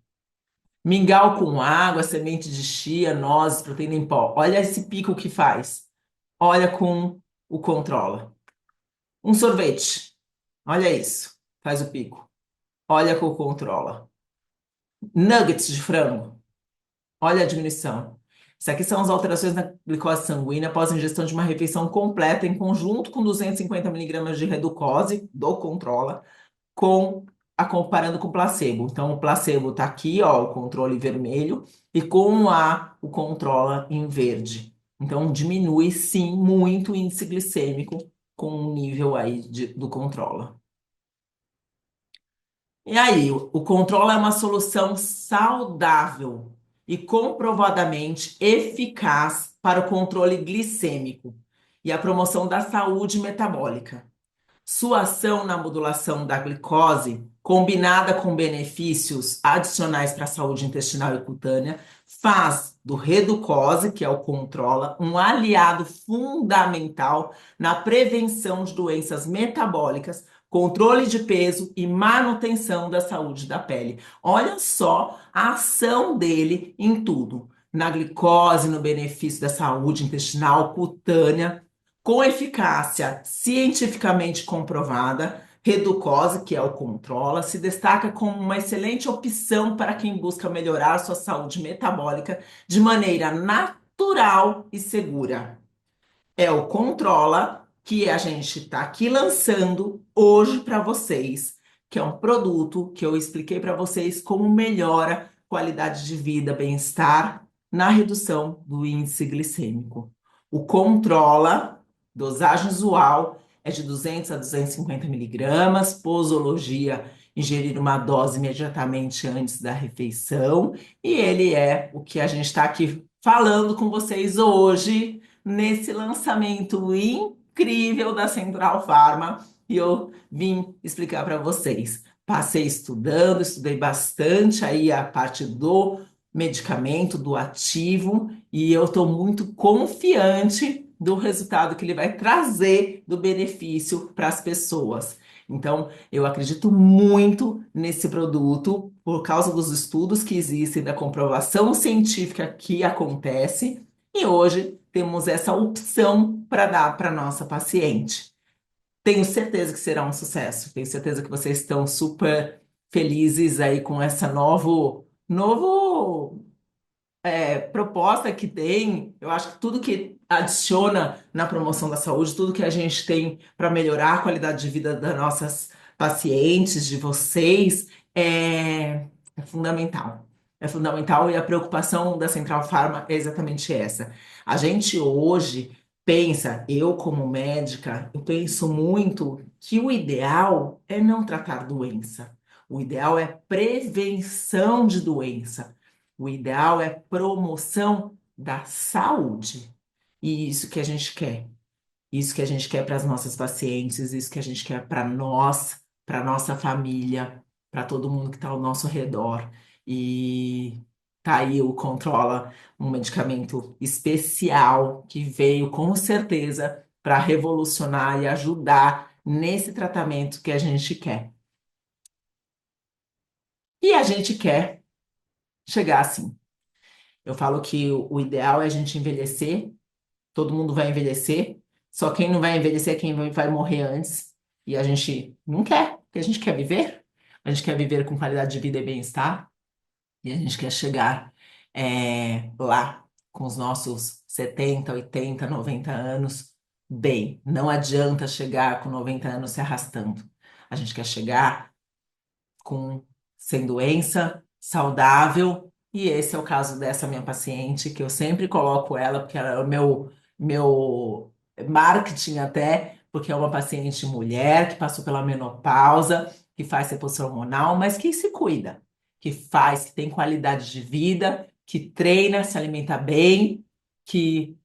Mingau com água, semente de chia, nozes, proteína em pó. Olha esse pico que faz. Olha com o controla. Um sorvete. Olha isso. Faz o pico. Olha com o controla. Nuggets de frango. Olha a diminuição. Isso aqui são as alterações na glicose sanguínea após a ingestão de uma refeição completa em conjunto com 250 miligramas de reducose do controla com comparando com o placebo. Então, o placebo está aqui, ó, o controle vermelho, e com o controla em verde. Então, diminui sim muito o índice glicêmico com o nível aí do controla. E aí, o controla é uma solução saudável e comprovadamente eficaz para o controle glicêmico e a promoção da saúde metabólica. Sua ação na modulação da glicose, combinada com benefícios adicionais para a saúde intestinal e cutânea, faz do Reducose, que é o Controla, um aliado fundamental na prevenção de doenças metabólicas, controle de peso e manutenção da saúde da pele. Olha só a ação dele em tudo. Na glicose, no benefício da saúde intestinal, cutânea, com eficácia cientificamente comprovada, Reducose, que é o Controla, se destaca como uma excelente opção para quem busca melhorar sua saúde metabólica de maneira natural e segura. É o Controla que a gente está aqui lançando hoje para vocês, que é um produto que eu expliquei para vocês como melhora qualidade de vida, bem-estar na redução do índice glicêmico. O Controla, dosagem usual, é de 200 a 250 miligramas, posologia, ingerir uma dose imediatamente antes da refeição, e ele é o que a gente está aqui falando com vocês hoje nesse lançamento incrível da Central Farma e eu vim explicar para vocês. Passei estudando, estudei bastante aí a parte do medicamento, do ativo, e eu estou muito confiante do resultado que ele vai trazer do benefício para as pessoas. Então, eu acredito muito nesse produto por causa dos estudos que existem, da comprovação científica que acontece. E hoje temos essa opção para dar para nossa paciente. Tenho certeza que será um sucesso. Tenho certeza que vocês estão super felizes aí com essa novo proposta que tem. Eu acho que tudo que adiciona na promoção da saúde, tudo que a gente tem para melhorar a qualidade de vida das nossas pacientes, de vocês, é fundamental. É fundamental e a preocupação da Central Pharma é exatamente essa. A gente hoje pensa, eu como médica, eu penso muito que o ideal é não tratar doença. O ideal é prevenção de doença. O ideal é promoção da saúde. E isso que a gente quer. Isso que a gente quer para as nossas pacientes, isso que a gente quer para nós, para nossa família, para todo mundo que está ao nosso redor. E tá aí o Controla, um medicamento especial que veio com certeza para revolucionar e ajudar nesse tratamento que a gente quer. E a gente quer chegar assim. Eu falo que o ideal é a gente envelhecer, todo mundo vai envelhecer, só quem não vai envelhecer é quem vai morrer antes. E a gente não quer, porque a gente quer viver. A gente quer viver com qualidade de vida e bem-estar. E a gente quer chegar lá com os nossos 70, 80, 90 anos bem. Não adianta chegar com 90 anos se arrastando. A gente quer chegar com sem doença, saudável, e esse é o caso dessa minha paciente, que eu sempre coloco ela, porque ela é o meu marketing até, porque é uma paciente mulher que passou pela menopausa, que faz reposição hormonal, mas que se cuida, que faz, que tem qualidade de vida, que treina, se alimenta bem, que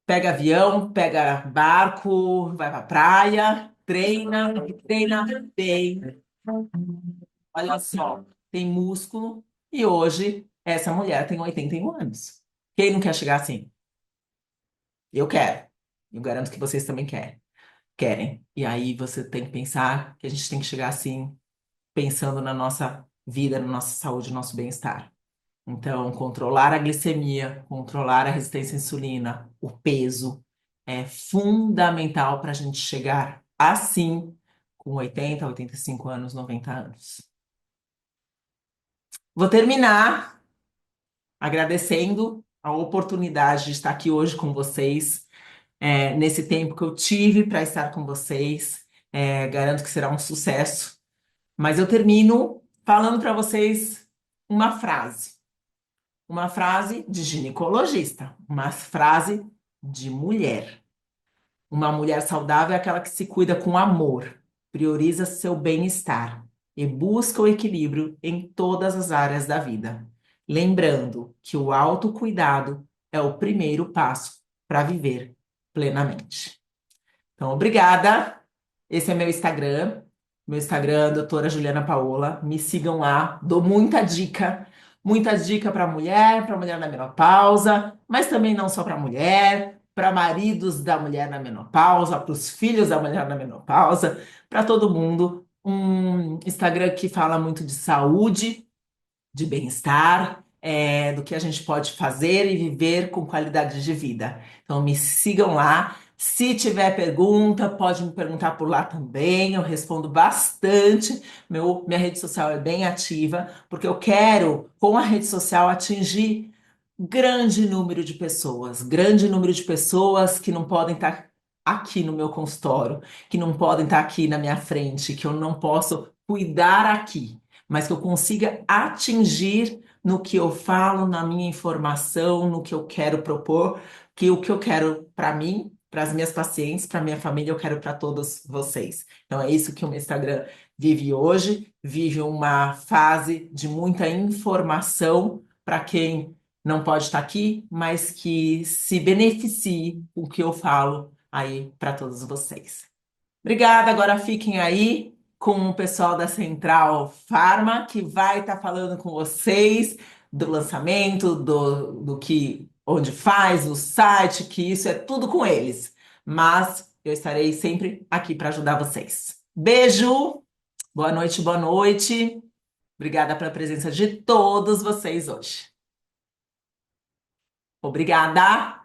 pega avião, pega barco, vai pra praia, treina bem. Olha só, tem músculo e hoje essa mulher tem 81 anos. Quem não quer chegar assim? Eu quero. Eu garanto que vocês também querem. E aí você tem que pensar que a gente tem que chegar assim pensando na nossa vida, na nossa saúde, no nosso bem-estar. Então, controlar a glicemia, controlar a resistência à insulina, o peso, é fundamental para a gente chegar assim com 80, 85 anos, 90 anos. Vou terminar agradecendo a oportunidade de estar aqui hoje com vocês, nesse tempo que eu tive para estar com vocês. Garanto que será um sucesso. Mas eu termino falando para vocês uma frase. Uma frase de ginecologista, uma frase de mulher. Uma mulher saudável é aquela que se cuida com amor, prioriza seu bem-estar e busca o equilíbrio em todas as áreas da vida. Lembrando que o autocuidado é o primeiro passo para viver plenamente. Então, obrigada. Esse é meu Instagram. Meu Instagram, doutora Juliana Paola. Me sigam lá. Dou muita dica para mulher na menopausa, mas também não só para mulher, para maridos da mulher na menopausa, para os filhos da mulher na menopausa, para todo mundo. Um Instagram que fala muito de saúde, de bem-estar, do que a gente pode fazer e viver com qualidade de vida. Então, me sigam lá. Se tiver pergunta, pode me perguntar por lá também. Eu respondo bastante. Minha rede social é bem ativa, porque eu quero, com a rede social, atingir grande número de pessoas que não podem estar aqui no meu consultório, que não podem estar aqui na minha frente, que eu não posso cuidar aqui, mas que eu consiga atingir no que eu falo, na minha informação, no que eu quero propor, que o que eu quero para mim, para as minhas pacientes, para minha família, eu quero para todos vocês. Então é isso que o meu Instagram vive hoje, vive uma fase de muita informação para quem não pode estar aqui, mas que se beneficie com o que eu falo aí para todos vocês. Obrigada, agora fiquem aí com o pessoal da Central Farma, que vai estar falando com vocês do lançamento, do que, onde faz, o site, que isso é tudo com eles. Mas eu estarei sempre aqui para ajudar vocês. Beijo, boa noite, boa noite. Obrigada pela presença de todos vocês hoje. Obrigada.